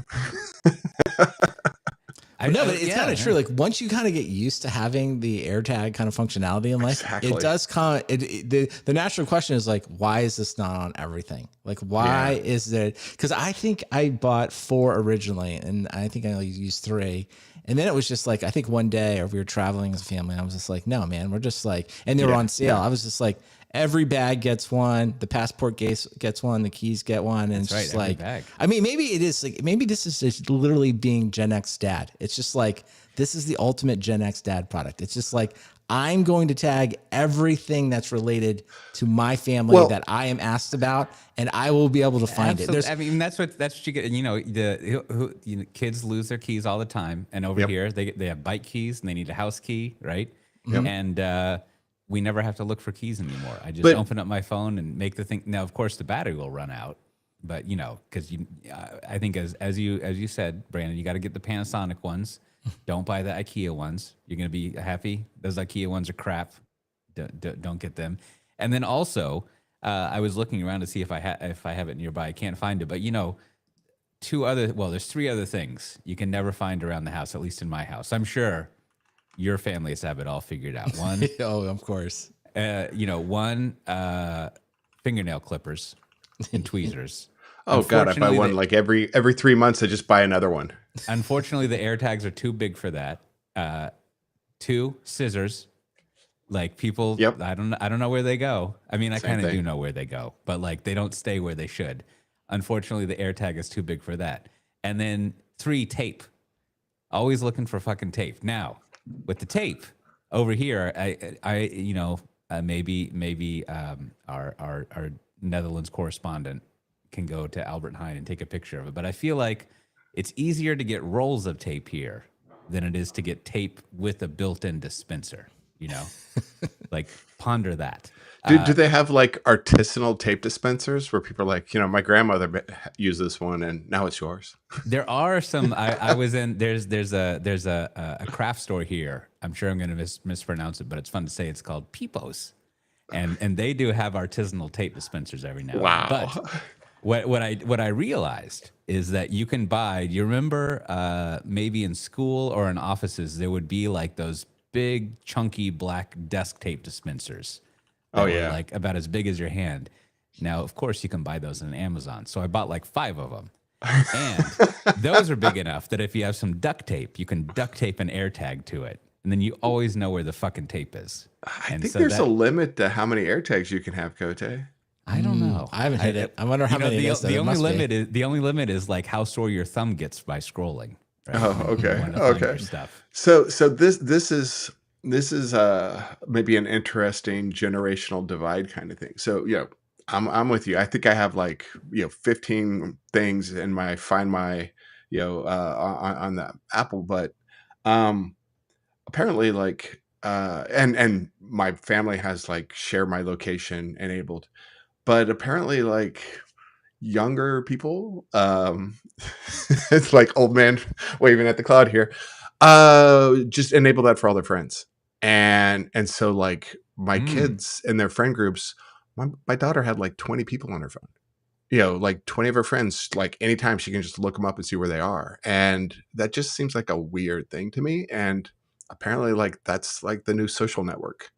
No, but it's kind of true. Like once you kind of get used to having the AirTag kind of functionality in life, it does come. The natural question is like, why is this not on everything? Like, why is there? Because I think I bought 4 originally, and I think I only used 3. And then it was just like, I think one day, or we were traveling as a family, and I was just like, no, man, we're just like, and they were on sale. I was just like, every bag gets one, the passport gets one, the keys get one, and it's just like, bag. I mean, maybe it is like, maybe this is just literally being Gen X dad. It's just like, this is the ultimate Gen X dad product. It's just like, I'm going to tag everything that's related to my family that I am asked about, and I will be able to find it. I mean, that's what you get. Kids lose their keys all the time, and over here they have bike keys and they need a house key, right? Yep. And we never have to look for keys anymore. I just open up my phone and make the thing. Now, of course, the battery will run out, but because I think as you said, Brandon, you got to get the Panasonic ones. Don't buy the IKEA ones. You're gonna be happy. Those IKEA ones are crap. Don't get them. And then also, I was looking around to see if I have it nearby. I can't find it, but there's 3 other things you can never find around the house. At least in my house, I'm sure your families have it all figured out. One, of course. One, fingernail clippers and tweezers. Oh God! I buy one like every 3 months. I just buy another one. Unfortunately, the AirTags are too big for that. 2, scissors. Like people, I don't know where they go. I mean, I kind of do know where they go, but like they don't stay where they should. Unfortunately, the AirTag is too big for that. And then 3, tape. Always looking for fucking tape. Now, with the tape over here, maybe our Netherlands correspondent can go to Albert Heijn and take a picture of it. But I feel like it's easier to get rolls of tape here than it is to get tape with a built-in dispenser. Like ponder that. Do they have like artisanal tape dispensers where people are like, my grandmother used this one and now it's yours? There are some. I was in. There's a craft store here. I'm sure I'm going to mispronounce it, but it's fun to say. It's called Peepos, and they do have artisanal tape dispensers every now and then. But what I realized is that you can buy. Do you remember maybe in school or in offices there would be like those big chunky black desk tape dispensers? Like about as big as your hand. Now, of course, you can buy those on Amazon. So I bought like 5 of them. And those are big enough that if you have some duct tape, you can duct tape an AirTag to it. And then you always know where the fucking tape is. I think there's a limit to how many AirTags you can have, Cote. I don't know. I haven't hit it. I wonder how many. The only limit is like how sore your thumb gets by scrolling. Right? Oh, okay. Okay. So this is maybe an interesting generational divide kind of thing. So I'm with you. I think I have like 15 things in my Find My on the Apple, but apparently like and my family has like Share My Location enabled, but apparently like younger people, it's like old man waving at the cloud here, just enable that for all their friends. And so like my kids and their friend groups, my daughter had like 20 people on her phone, like 20 of her friends, like anytime she can just look them up and see where they are. And that just seems like a weird thing to me. And apparently like that's like the new social network.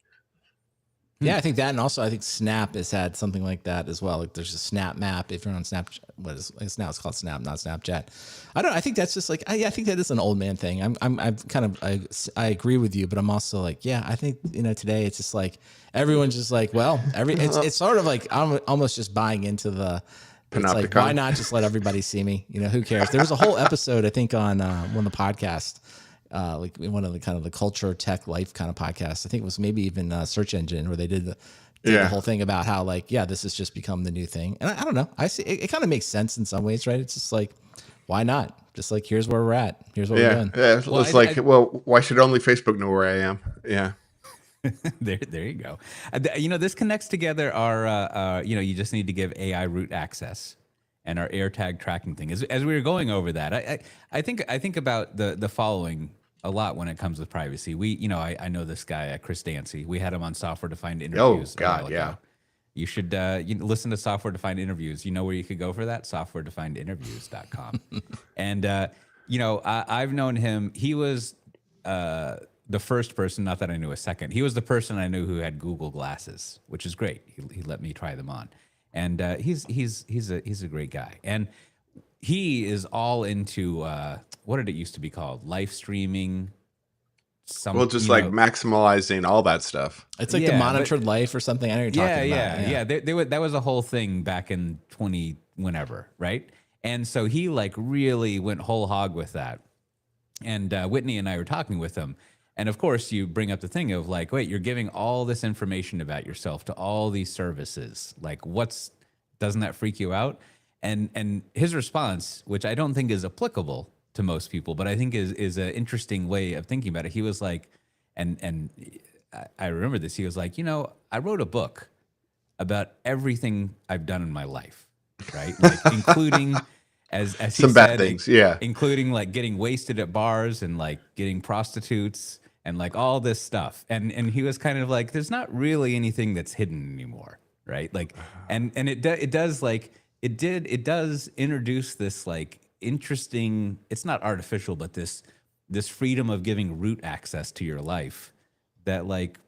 Yeah, I think that, and also I think Snap has had something like that as well. Like there's a Snap map if you're on Snapchat. Now it's called Snap, not Snapchat. I think that's just like I think that is an old man thing. I agree with you, but I'm also like, yeah, I think today it's just like everyone's just like, well, it's sort of like I'm almost just buying into It's like, why not just let everybody see me? You know, who cares? There was a whole episode, I think, on one of the podcasts, like one of the kind of the culture, tech, life kind of podcasts. I think it was maybe even Search Engine, where they did the whole thing about how, like, yeah, this has just become the new thing. And I don't know. I see it kind of makes sense in some ways, right? It's just like, why not? Just like, here's where we're at. Here's what we're doing. Yeah, well, why should only Facebook know where I am? Yeah. There you go. You know, this connects together our, you know, you just need to give AI root access and our AirTag tracking thing. As we were going over that, I think about the following a lot when it comes with privacy. You know, I know this guy, Chris Dancy. We had him on Software Defined Interviews. Oh, God, yeah. You should listen to Software Defined Interviews. You know where you could go for that? softwaredefinedinterviews.com. And, you know, I've known him. He was the first person, not that I knew a second. He was the person I knew who had Google glasses, which is great. He let me try them on. And he's a great guy. And he is all into, what did it used to be called? Live streaming. Just like maximizing all that stuff. It's like the monitored life or something. I know you're talking about. Yeah. That was a whole thing back in 20 whenever, right? And so he like really went whole hog with that. And Whitney and I were talking with him. And of course, you bring up the thing of like, wait, you're giving all this information about yourself to all these services. Like, doesn't that freak you out? And his response, which I don't think is applicable to most people, but I think is an interesting way of thinking about it. He was like, and I remember this. He was like, you know, I wrote a book about everything I've done in my life, right? Like including as he some bad things, yeah, including like getting wasted at bars and like getting prostitutes and like all this stuff. And he was kind of like, there's not really anything that's hidden anymore, right? Like, and it does introduce this like interesting, it's not artificial, but this freedom of giving root access to your life that like,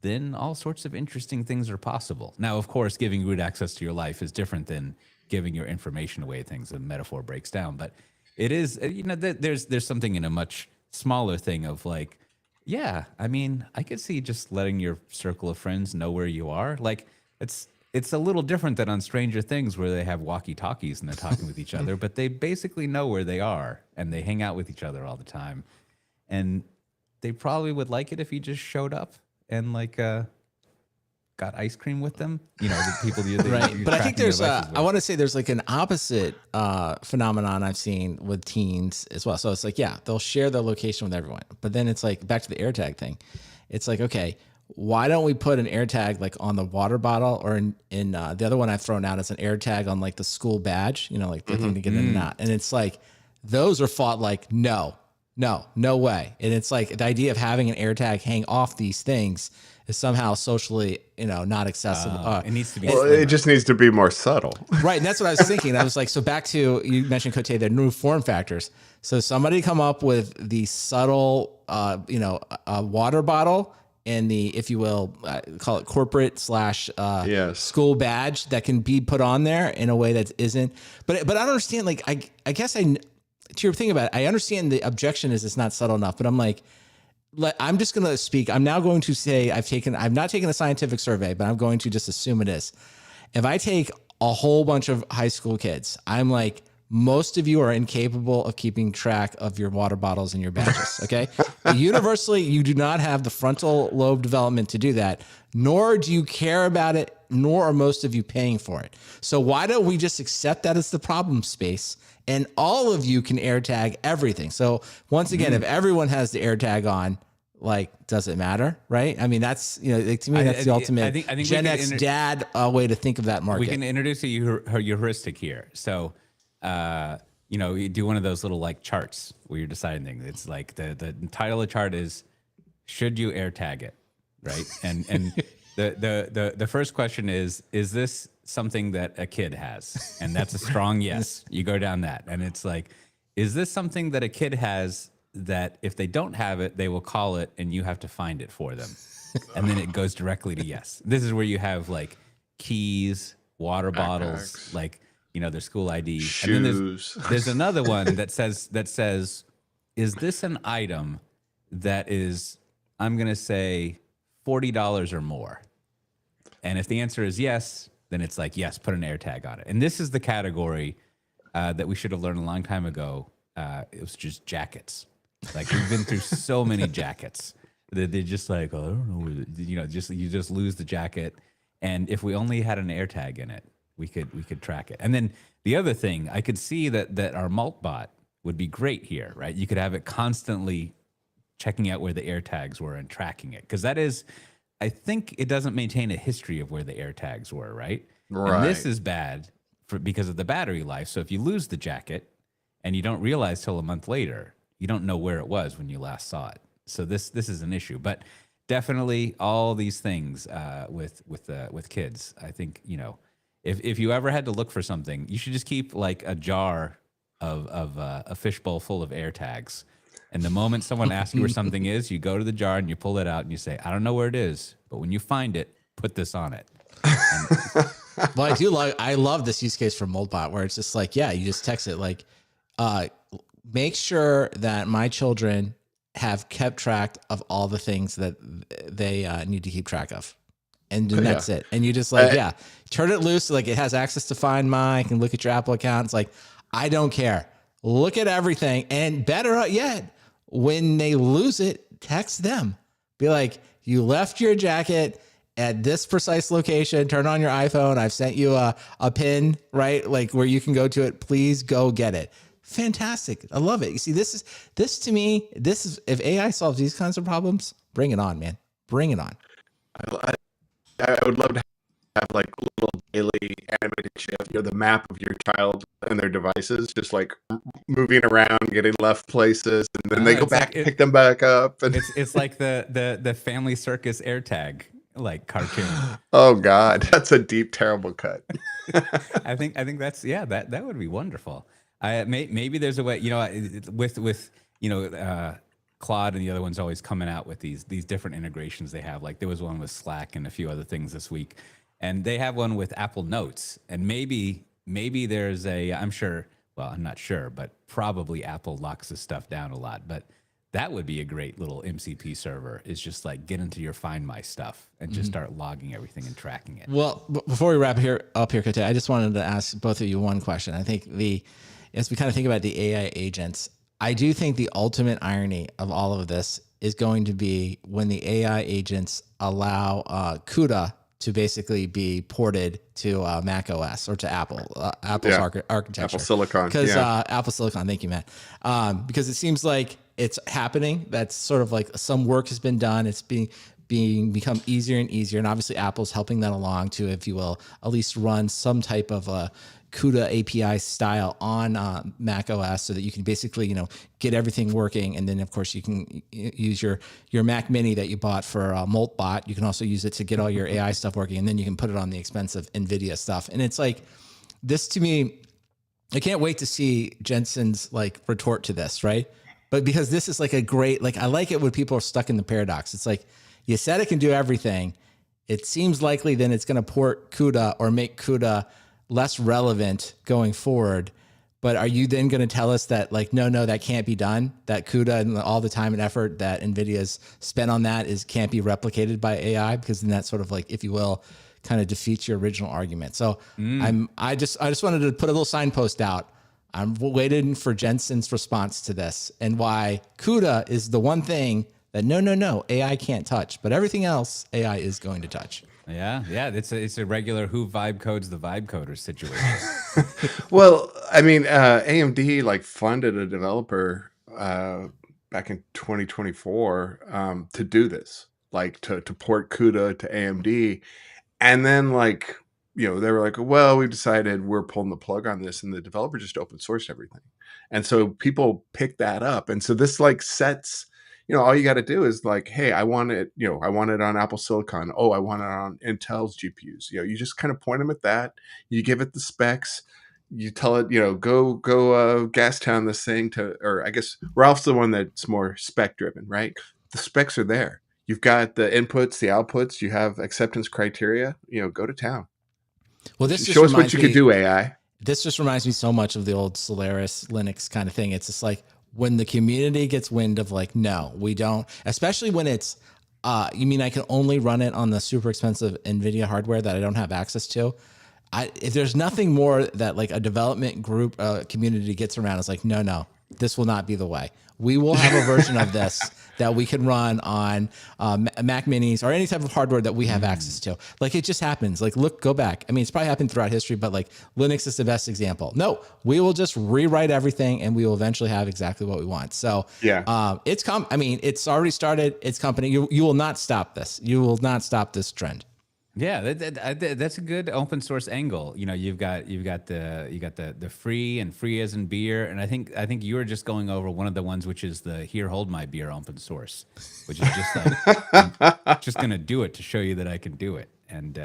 then all sorts of interesting things are possible. Now, of course, giving root access to your life is different than giving your information away. Things, the metaphor breaks down, but it is, you know, there's something in a much smaller thing of like, yeah, I mean, I could see just letting your circle of friends know where you are. Like it's a little different than on Stranger Things where they have walkie-talkies and they're talking with each other, but they basically know where they are and they hang out with each other all the time. And they probably would like it if you just showed up and like got ice cream with them. You know, the people right. But I think there's I want to say there's like an opposite phenomenon I've seen with teens as well. So it's like, yeah, they'll share their location with everyone, but then it's like back to the AirTag thing. It's like, okay, why don't we put an AirTag like on the water bottle, or in the other one I've thrown out is an AirTag on like the school badge, you know, like the thing to get in and out. And it's like, those are fought like, no way. And it's like the idea of having an AirTag hang off these things is somehow socially, you know, not accessible. It needs to be. Well, it just needs to be more subtle. Right. And that's what I was thinking. I was like, so back to, you mentioned, Cote, the new form factors. So somebody come up with the subtle, water bottle and the, if you will, call it corporate / school badge that can be put on there in a way that isn't. But I don't understand. Like, I guess to your thing about it, I understand the objection is it's not subtle enough, but I'm like, I'm just going to speak. I'm now going to say I've not taken a scientific survey, but I'm going to just assume it is. If I take a whole bunch of high school kids, I'm like, most of you are incapable of keeping track of your water bottles and your badges. Okay. Universally, you do not have the frontal lobe development to do that, nor do you care about it, nor are most of you paying for it. So why don't we just accept that as the problem space? And all of you can AirTag everything. So once again, if everyone has the AirTag on, like, does it matter? Right. I mean, that's, you know, like, to me, that's the ultimate I think Gen X dad way to think of that market. We can introduce a heuristic here. So, you know, you do one of those little like charts where you're deciding things. It's like the title of the chart is, should you AirTag it? Right. And the first question is this something that a kid has? And that's a strong yes. You go down that. And it's like, is this something that a kid has that if they don't have it, they will call it and you have to find it for them? And then it goes directly to yes. This is where you have like keys, water bottles, like, you know, their school ID. Shoes. And then there's another one that says, is this an item that is, I'm going to say $40 or more? And if the answer is yes, then it's like, yes, put an AirTag on it. And this is the category that we should have learned a long time ago. It was just jackets. Like we've been through so many jackets that they're just like, oh, I don't know, you just lose the jacket. And if we only had an AirTag in it, we could track it. And then the other thing, I could see that our Moltbot would be great here, right? You could have it constantly checking out where the AirTags were and tracking it. Because that is, I think it doesn't maintain a history of where the AirTags were, right? Right. And this is bad because of the battery life. So if you lose the jacket and you don't realize till a month later, you don't know where it was when you last saw it. So this is an issue. But definitely all these things with kids, I think, you know, if you ever had to look for something, you should just keep like a jar of a fishbowl full of AirTags. And the moment someone asks you where something is, you go to the jar and you pull it out and you say, I don't know where it is, but when you find it, put this on it. Well, I love this use case from Moltbot where it's just like, yeah, you just text it like, make sure that my children have kept track of all the things that they need to keep track of. And then that's it. And you just like, turn it loose. Like it has access to Find My, can look at your Apple account. It's like, I don't care. Look at everything. And better yet, when they lose it, text them. Be like, you left your jacket at this precise location. Turn on your iPhone. I've sent you a pin, right? Like where you can go to it. Please go get it. Fantastic. I love it. You see, this to me, if AI solves these kinds of problems, bring it on, man. Bring it on. I would love to have like a little daily animated shift, the map of your child and their devices, just like moving around, getting left places, and then they go back and pick them back up. And it's like the Family Circus AirTag like cartoon. Oh God, that's a deep, terrible cut. I think that's that would be wonderful. Maybe there's a way, with Claude and the other ones always coming out with these different integrations they have. Like there was one with Slack and a few other things this week, and they have one with Apple Notes. And maybe there's I'm not sure, but probably Apple locks this stuff down a lot. But that would be a great little MCP server, is just like get into your Find My stuff and just start logging everything and tracking it. Well, before we wrap up here, Kate, I just wanted to ask both of you one question. I think as we kind of think about the AI agents, I do think the ultimate irony of all of this is going to be when the AI agents allow CUDA to basically be ported to Mac OS or to Apple's architecture. Apple Silicon. Because Apple Silicon, thank you, Matt. Because it seems like it's happening. That's sort of like some work has been done. It's become easier and easier. And obviously Apple's helping that along to, if you will, at least run some type of CUDA API style on Mac OS so that you can basically, get everything working. And then of course you can use your Mac Mini that you bought for Moltbot. You can also use it to get all your AI stuff working. And then you can put it on the expensive NVIDIA stuff. And it's like, this to me, I can't wait to see Jensen's like retort to this, right? But because this is like a great, I like it when people are stuck in the paradox. It's like, you said it can do everything. It seems likely then it's going to port CUDA or make CUDA less relevant going forward. But are you then going to tell us that no, that can't be done? That CUDA and all the time and effort that NVIDIA's spent on that can't be replicated by AI? Because then that sort of if you will, kind of defeats your original argument. So I just wanted to put a little signpost out. I'm waiting for Jensen's response to this and why CUDA is the one thing that no, AI can't touch, but everything else AI is going to touch. Yeah, it's a regular who vibe codes the vibe coder situation. Well, I mean, AMD funded a developer back in 2024 to do this, to port CUDA to AMD, and then they were like, well, we decided we're pulling the plug on this, and the developer just open sourced everything, and so people picked that up, and so this sets. All you got to do is hey, I want it, I want it on Apple Silicon. Oh, I want it on Intel's GPUs. You just kind of point them at that. You give it the specs. You tell it, go gas town this thing or I guess Ralph's the one that's more spec driven, right? The specs are there. You've got the inputs, the outputs. You have acceptance criteria. Go to town. Well, this show us what you could do, AI. This just reminds me so much of the old Solaris Linux kind of thing. It's just when the community gets wind of no, we don't, especially when it's, you mean I can only run it on the super expensive NVIDIA hardware that I don't have access to? if there's nothing more that like a development group community gets around, it's like, no, this will not be the way. We will have a version of this that we can run on Mac Minis or any type of hardware that we have access to. Like it just happens. Like go back. I mean, it's probably happened throughout history, but like Linux is the best example. No, we will just rewrite everything and we will eventually have exactly what we want. So I mean, it's already started. It's company. You will not stop this. You will not stop this trend. Yeah, that's a good open source angle. You know, you've got the free and free as in beer, and I think you were just going over one of the ones, which is the here hold my beer open source, which is just like I'm just gonna do it to show you that I can do it and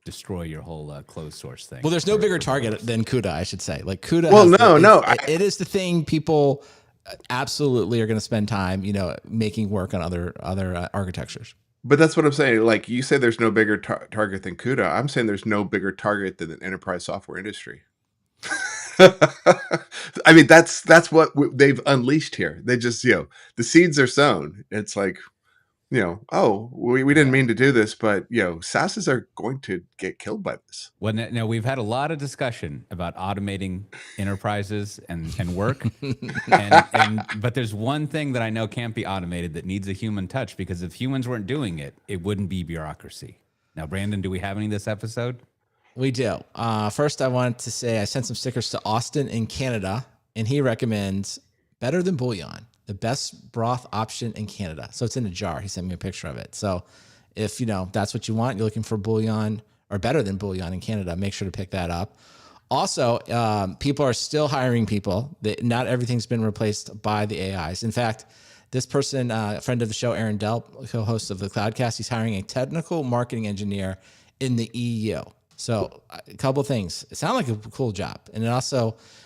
destroy your whole closed source thing. Well, there's no bigger target than CUDA, I should say. Like CUDA. Well, it is the thing people absolutely are going to spend time, making work on other architectures. But that's what I'm saying. Like you say, there's no bigger target than CUDA. I'm saying there's no bigger target than the enterprise software industry. I mean, that's what they've unleashed here. They just, the seeds are sown. It's like, we didn't mean to do this, but SaaSes are going to get killed by this. Well, now we've had a lot of discussion about automating enterprises and work, but there's one thing that I know can't be automated that needs a human touch, because if humans weren't doing it, it wouldn't be bureaucracy. Now, Brandon, do we have any this episode? We do. First, I wanted to say I sent some stickers to Austin in Canada, and he recommends Better Than Bouillon, the best broth option in Canada. So it's in a jar. He sent me a picture of it. So if that's what you want, you're looking for bouillon or Better Than Bouillon in Canada, make sure to pick that up. Also, people are still hiring people. Not everything's been replaced by the AIs. In fact, this person, a friend of the show, Aaron Delp, co-host of the Cloudcast, he's hiring a technical marketing engineer in the EU. So a couple of things. It sounded like a cool job. And it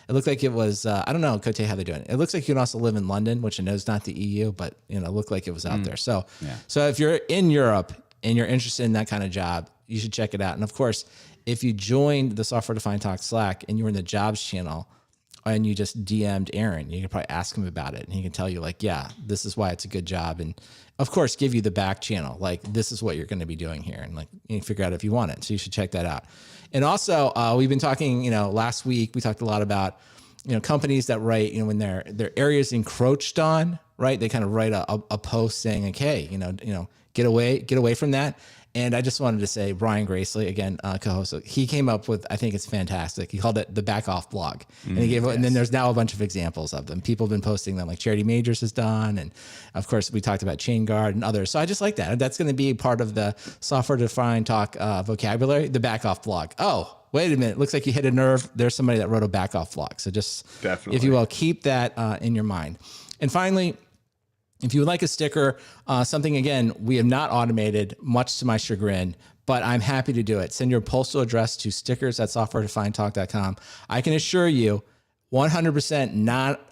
looked like it was, I don't know, Cote, how they're doing it. It looks like you can also live in London, which I know is not the EU, but it looked like it was out there. So, So if you're in Europe and you're interested in that kind of job, you should check it out. And of course, if you joined the Software Defined Talk Slack and you were in the jobs channel and you just DM'd Aaron, you can probably ask him about it. And he can tell you like, yeah, this is why it's a good job. And of course, give you the back channel. Like, this is what you're going to be doing here. And like, you can figure out if you want it. So you should check that out. And also, we've been talking, last week, we talked a lot about, companies that write, when their area is encroached on, right? They kind of write a post saying, like, hey, get away from that. And I just wanted to say, Brian Gracely, again, co-host, he came up with, I think it's fantastic. He called it the back off blog. And he gave and then there's now a bunch of examples of them. People have been posting them, like Charity Majors has done. And of course, we talked about Chain Guard and others. So I just like that. That's going to be part of the Software Defined Talk vocabulary, the back off blog. Oh, wait a minute. Looks like you hit a nerve. There's somebody that wrote a back off blog. So just, Definitely, if you will, keep that in your mind. And finally, if you would like a sticker, something, again, we have not automated, much to my chagrin, but I'm happy to do it. Send your postal address to stickers@softwaredefinedtalk.com. I can assure you, 100% not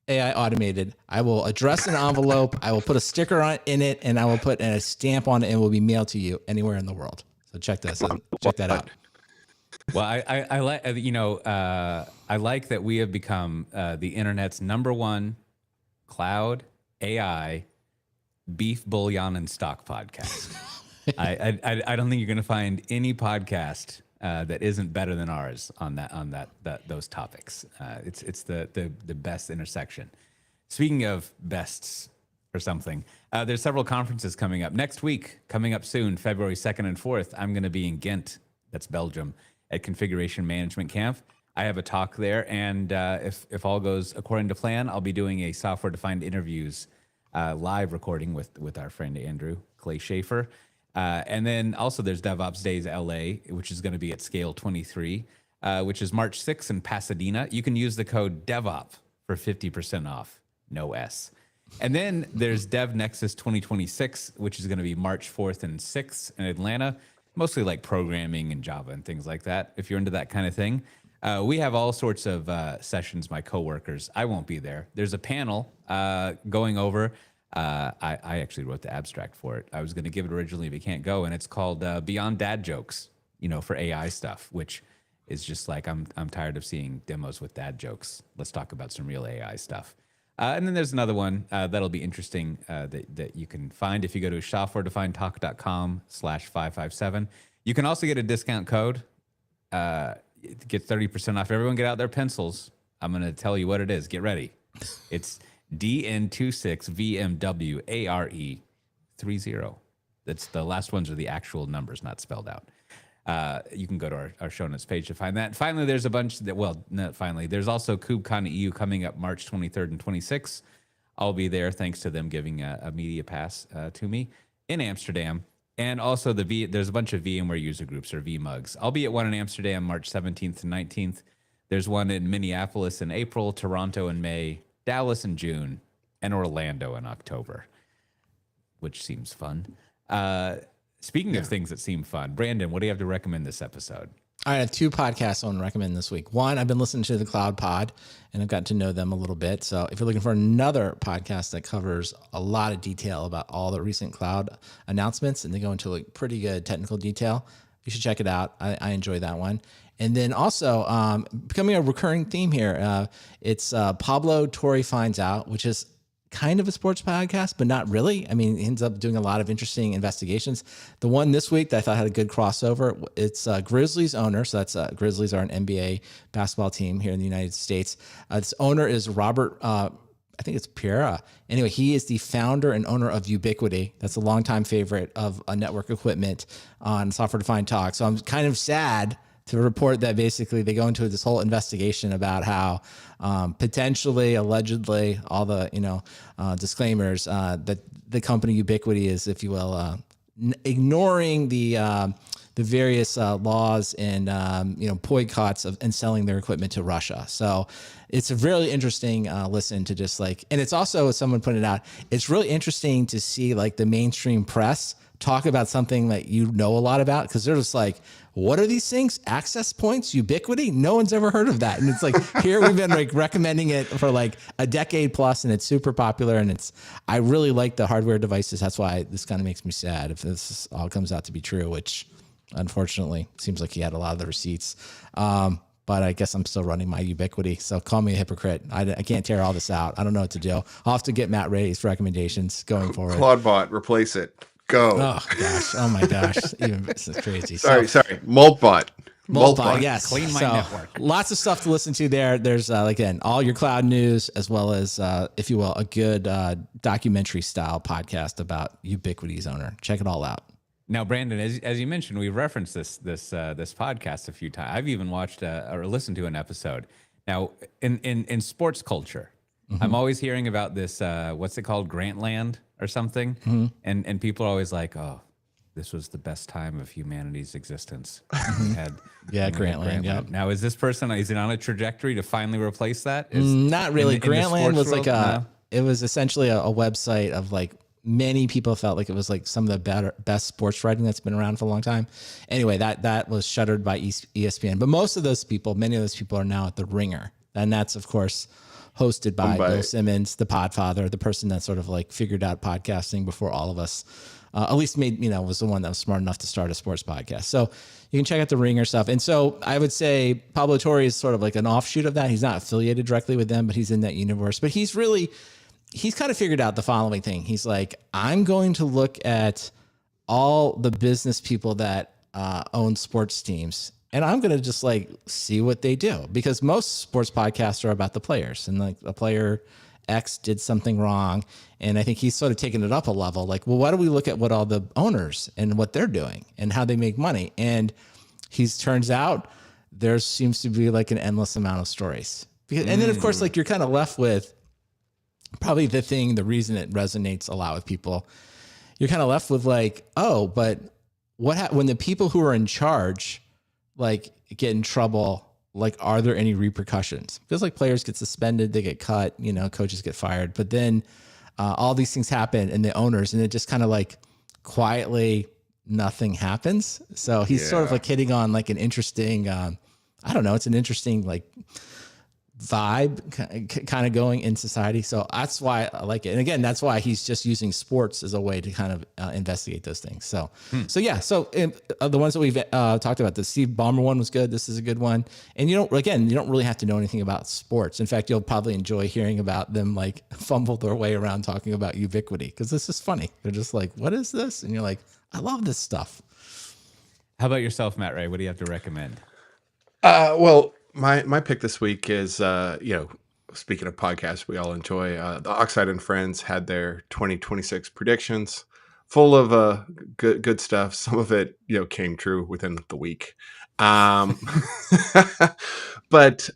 AI automated. I will address an envelope, I will put a sticker in it, and I will put a stamp on it, and it will be mailed to you anywhere in the world. So check that out. Well, I like, I like that we have become the internet's #1 cloud AI beef bouillon and stock podcast. I don't think you're going to find any podcast that isn't better than ours on those topics. It's the best intersection. Speaking of bests or something, there's several conferences coming up next week. Coming up soon, February 2nd and 4th. I'm going to be in Ghent, that's Belgium, at Configuration Management Camp. I have a talk there, and if all goes according to plan, I'll be doing a Software Defined Interviews live recording with our friend Andrew Clay Schaefer. And then also there's DevOps Days LA, which is going to be at Scale 23, which is March 6th in Pasadena. You can use the code DevOps for 50% off, no S. And then there's Dev Nexus 2026, which is going to be March 4th and 6th in Atlanta, mostly like programming and Java and things like that, if you're into that kind of thing. We have all sorts of sessions, my coworkers. I won't be there. There's a panel going over. I actually wrote the abstract for it. I was going to give it originally, but can't go. And it's called Beyond Dad Jokes, for AI stuff, which is just like, I'm tired of seeing demos with dad jokes. Let's talk about some real AI stuff. And then there's another one that'll be interesting that you can find if you go to softwaredefinedtalk.com/557. You can also get a discount code get 30% off. Everyone get out their pencils. I'm going to tell you what it is. Get ready. It's DN26VMWARE30. That's the last ones are the actual numbers, not spelled out. You can go to our show notes page to find that. Finally, there's a bunch that, well, not finally, there's also KubeCon EU coming up March 23rd and 26th. I'll be there thanks to them giving a media pass to me in Amsterdam. And also there's a bunch of VMware user groups or VMugs. I'll be at one in Amsterdam March 17th and 19th. There's one in Minneapolis in April, Toronto in May, Dallas in June, and Orlando in October, which seems fun. Speaking of things that seem fun, Brandon, what do you have to recommend this episode? I have two podcasts I want to recommend this week. One, I've been listening to the Clawdbot, and I've gotten to know them a little bit. So if you're looking for another podcast that covers a lot of detail about all the recent cloud announcements, and they go into like pretty good technical detail, you should check it out. I enjoy that one. And then also becoming a recurring theme here, it's Pablo Torre Finds Out, which is kind of a sports podcast, but not really. I mean, he ends up doing a lot of interesting investigations. The one this week that I thought had a good crossover, it's Grizzlies owner. So that's Grizzlies are an NBA basketball team here in the United States. Its owner is Robert, I think it's Piera. Anyway, he is the founder and owner of Ubiquity. That's a longtime favorite of network equipment on Software Defined Talk. So I'm kind of sad to report that basically they go into this whole investigation about how potentially, allegedly, all the disclaimers that the company Ubiquity is, if you will, ignoring the various laws and boycotts and selling their equipment to Russia. So it's a really interesting listen to just like, and it's also, as someone pointed out, it's really interesting to see like the mainstream press talk about something that you know a lot about, because they're just like, what are these things? Access points, Ubiquity? No one's ever heard of that. And it's like, here we've been like recommending it for like a decade plus, and it's super popular. And I really like the hardware devices. That's why this kind of makes me sad if this all comes out to be true, which unfortunately seems like he had a lot of the receipts. But I guess I'm still running my Ubiquity. So call me a hypocrite. I can't tear all this out. I don't know what to do. I'll have to get Matt Ray's recommendations going forward. Clawdbot, replace it. Go. Oh gosh. Oh my gosh. Even this is crazy. Sorry. Moltbot. Yes. Clean my network. Lots of stuff to listen to there. There's again, all your cloud news, as well as, if you will, a good documentary style podcast about Ubiquity's owner. Check it all out. Now, Brandon, as you mentioned, we've referenced this podcast a few times. I've even watched or listened to an episode. Now, in sports culture, I'm always hearing about this. What's it called, Grantland or something? And people are always like, "Oh, this was the best time of humanity's existence." We had, Grantland. Yeah. Now, is this person? Is it on a trajectory to finally replace that? Not really. Grantland was world? like it was essentially a website of like, many people felt like it was like some of the best sports writing that's been around for a long time. Anyway, that was shuttered by ESPN. But many of those people are now at The Ringer. And that's, of course, hosted by Bill Simmons, the podfather, the person that sort of like figured out podcasting before all of us, at least was the one that was smart enough to start a sports podcast. So you can check out The Ringer stuff. And so I would say Pablo Torre is sort of like an offshoot of that. He's not affiliated directly with them, but he's in that universe. But he's kind of figured out the following thing. He's like, I'm going to look at all the business people that own sports teams, and I'm going to just like see what they do, because most sports podcasts are about the players, and like the player X did something wrong. And I think he's sort of taken it up a level. Like, well, why don't we look at what all the owners and what they're doing and how they make money? And turns out there seems to be like an endless amount of stories. And then of course, like you're kind of left with, probably the reason it resonates a lot with people, you're kind of left with like, oh, but when the people who are in charge, like get in trouble, like, are there any repercussions? Because like players get suspended, they get cut, coaches get fired, but then all these things happen and the owners, and it just kind of like quietly nothing happens. So he's sort of like hitting on like an interesting, it's an interesting like vibe kind of going in society. So that's why I like it. And again, that's why he's just using sports as a way to kind of investigate those things. So the ones that we've talked about, the Steve Ballmer one was good. This is a good one. And you don't really have to know anything about sports. In fact, you'll probably enjoy hearing about them like fumble their way around talking about Ubiquity, because this is funny. They're just like, what is this? And you're like, I love this stuff. How about yourself, Matt Ray? What do you have to recommend? Well, my pick this week is speaking of podcasts we all enjoy, the Oxide and Friends had their 2026 predictions, full of good stuff. Some of it came true within the week. Um, but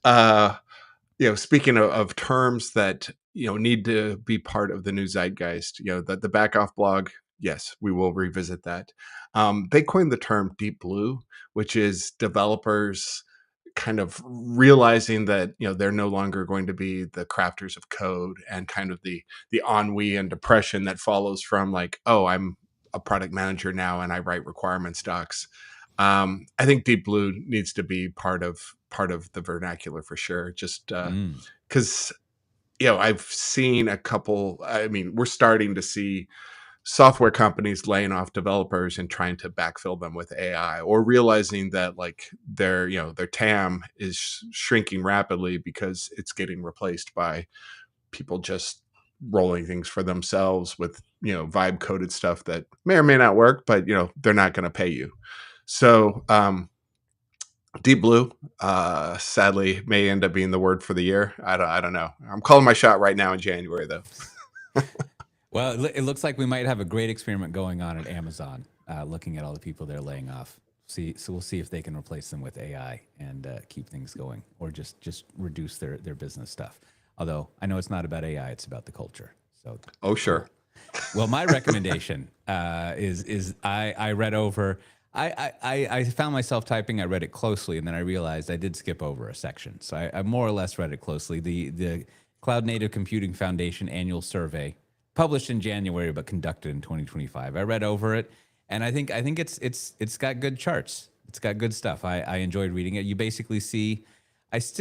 speaking of terms that need to be part of the new zeitgeist, the back off blog. Yes, we will revisit that. They coined the term deep blue, which is developers kind of realizing that they're no longer going to be the crafters of code, and kind of the ennui and depression that follows from, like, oh, I'm a product manager now and I write requirements docs. I think deep blue needs to be part of the vernacular for sure, just because I've seen a couple. I mean, we're starting to see software companies laying off developers and trying to backfill them with AI, or realizing that, like, their TAM is shrinking rapidly because it's getting replaced by people just rolling things for themselves with vibe coded stuff that may or may not work, but they're not going to pay you. So deep blue, sadly, may end up being the word for the year. I don't know. I'm calling my shot right now in January, though. Well, it looks like we might have a great experiment going on at Amazon, looking at all the people they're laying off. So we'll see if they can replace them with AI and keep things going, or just reduce their business stuff. Although I know it's not about AI, it's about the culture. So Sure. Well, my recommendation is I read over. I found myself typing. I read it closely, and then I realized I did skip over a section. So I more or less read it closely. The Cloud Native Computing Foundation annual survey, published in January but conducted in 2025. I read over it, and I think it's got good charts. It's got good stuff. I enjoyed reading it. You basically see. There's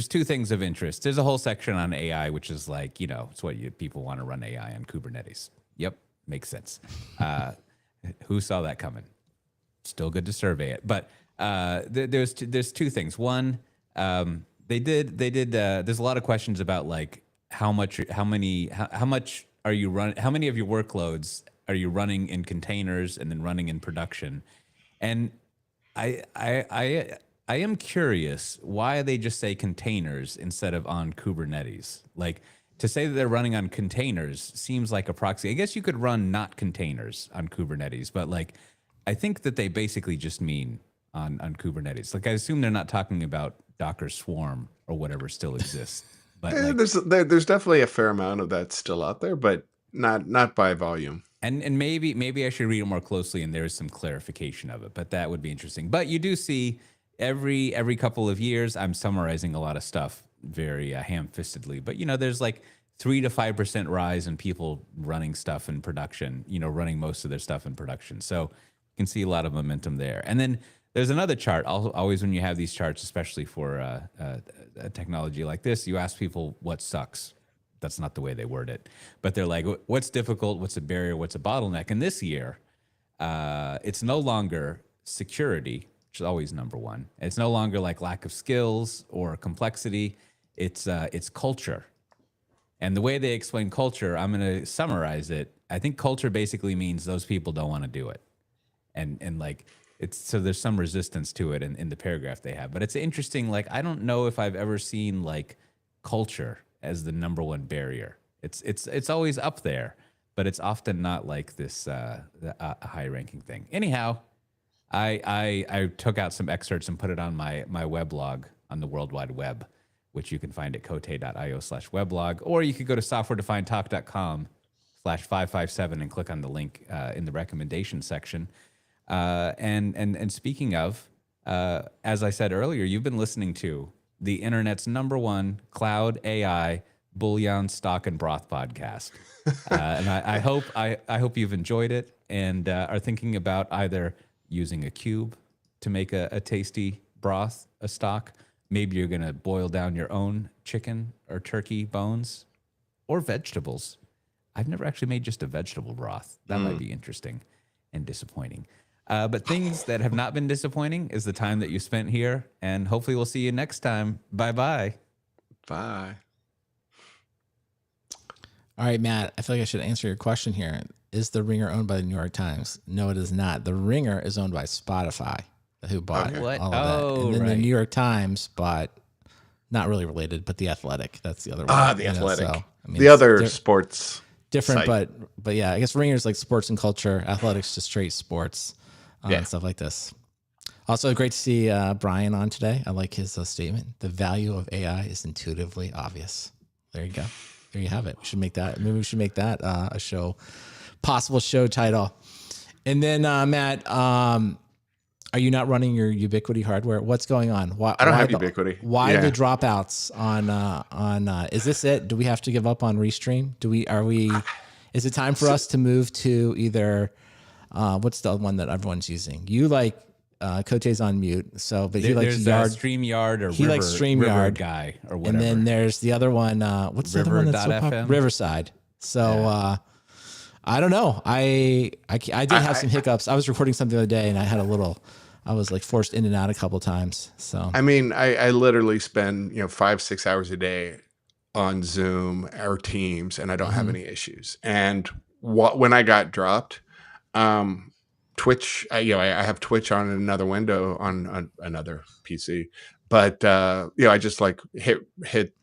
two things of interest. There's a whole section on AI, which is like, it's what people want to run AI on Kubernetes. Yep, makes sense. Who saw that coming? Still good to survey it. But there's two things. One, they did. There's a lot of questions about, like, how much are you running? How many of your workloads are you running in containers and then running in production? And I am curious why they just say containers instead of on Kubernetes. Like, to say that they're running on containers seems like a proxy. I guess you could run not containers on Kubernetes, but, like, I think that they basically just mean on Kubernetes. Like, I assume they're not talking about Docker Swarm or whatever still exists. But there's definitely a fair amount of that still out there, but not by volume. And maybe I should read it more closely, and there's some clarification of it. But that would be interesting. But you do see every couple of years, I'm summarizing a lot of stuff very ham-fistedly, but there's like 3 to 5% rise in people running stuff in production, running most of their stuff in production. So you can see a lot of momentum there. And then there's another chart. Always when you have these charts, especially for a technology like this, you ask people what sucks. That's not the way they word it, but they're like, what's difficult? What's a barrier? What's a bottleneck? And this year, it's no longer security, which is always number one. It's no longer like lack of skills or complexity. It's culture. And the way they explain culture, I'm going to summarize it. I think culture basically means those people don't want to do it. And like, so there's some resistance to it in the paragraph they have. But it's interesting. Like, I don't know if I've ever seen, like, culture as the number one barrier. It's always up there, but it's often not like this a high ranking thing. Anyhow, I took out some excerpts and put it on my weblog on the World Wide Web, which you can find at cote.io/weblog, or you could go to softwaredefinedtalk.com/557 and click on the link in the recommendation section. And speaking of, as I said earlier, you've been listening to the internet's #1 cloud AI bullion stock and broth podcast, and I hope you've enjoyed it and are thinking about either using a cube to make a tasty broth, a stock. Maybe you're going to boil down your own chicken or turkey bones or vegetables. I've never actually made just a vegetable broth. That might be interesting and disappointing. But things that have not been disappointing is the time that you spent here. And hopefully we'll see you next time. Bye-bye. Bye. All right, Matt, I feel like I should answer your question here. Is The Ringer owned by the New York Times? No, it is not. The Ringer is owned by Spotify. who bought What? all of that. And then the right. New York Times bought, not really related, but The Athletic. That's the other one. Ah, The Athletic. So, I mean, the other sports different, site. but yeah, I guess Ringer's like sports and culture, Athletics just straight sports, and stuff like this. Also, great to see Brian on today. I like his statement. The value of AI is intuitively obvious. There you go. There you have it. We should make that. Maybe we should make that a show, possible show title. And then Matt, are you not running your Ubiquity hardware? What's going on? I don't have Ubiquity. Why the dropouts on? Is this it? Do we have to give up on Restream? Is it time for us to move to either? What's the one that everyone's using? You like Cote's on mute, so but he likes StreamYard or he likes StreamYard River guy or whatever. And then there's the other one. What's the other one that's so popular? Riverside. So I don't know. I did have some hiccups. I was recording something the other day, and I was like forced in and out a couple of times. So I mean, I literally spend 5-6 hours a day on Zoom or Teams, and I don't have any issues. And when I got dropped, Twitch, I have Twitch on another window on another PC, but I just like hit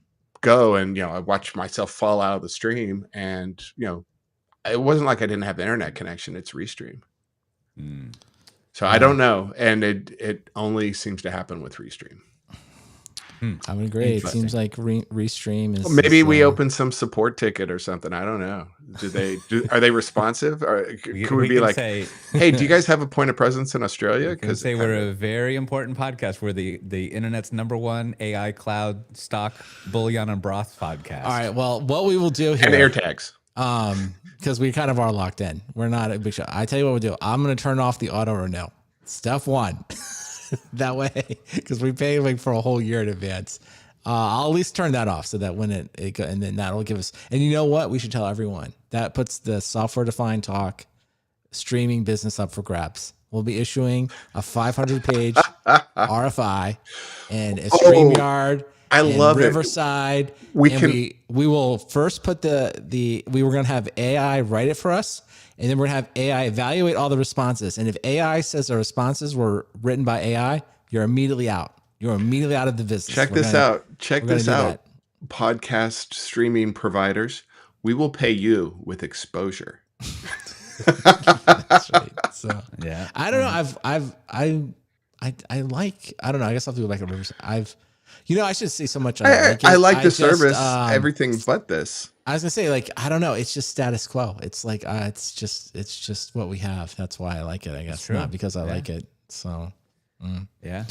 go, and I watched myself fall out of the stream, and it wasn't like I didn't have the internet connection. It's Restream. So I don't know, and it only seems to happen with Restream. I would agree. It seems like Restream is. Maybe we open some support ticket or something. I don't know. Are they responsive? Or could we be like, hey, do you guys have a point of presence in Australia? Because we're a very important podcast. We're the internet's #1 AI cloud stock bullion and broth podcast. All right. Well, what we will do here and AirTags. Because we kind of are locked in. We're not a big show. I tell you what we'll do. I'm going to turn off the auto renew. Step one. That way, because we pay like for a whole year in advance. I'll at least turn that off so that when it go, and then that'll give us. And you know what? We should tell everyone that puts the software defined talk streaming business up for grabs. We'll be issuing a 500-page RFI and a StreamYard. I love Riverside. We will first put we were going to have AI write it for us. And then we're going to have AI evaluate all the responses. And if AI says the responses were written by AI, you're immediately out. You're immediately out of the business. Check this out. Podcast streaming providers, we will pay you with exposure. That's right. So yeah, I don't know. I don't know. I guess I'll do like a Riverside. I should say so much. I like the service, everything but this. I was gonna say, like, I don't know. It's just status quo. It's like, it's just what we have. That's why I like it. I guess not because I like it. So, yeah.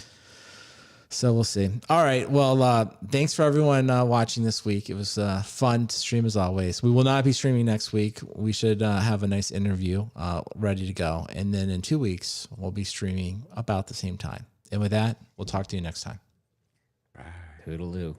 So we'll see. All right. Well, thanks for everyone watching this week. It was fun to stream as always. We will not be streaming next week. We should have a nice interview ready to go, and then in 2 weeks we'll be streaming about the same time. And with that, we'll talk to you next time. Toodaloo.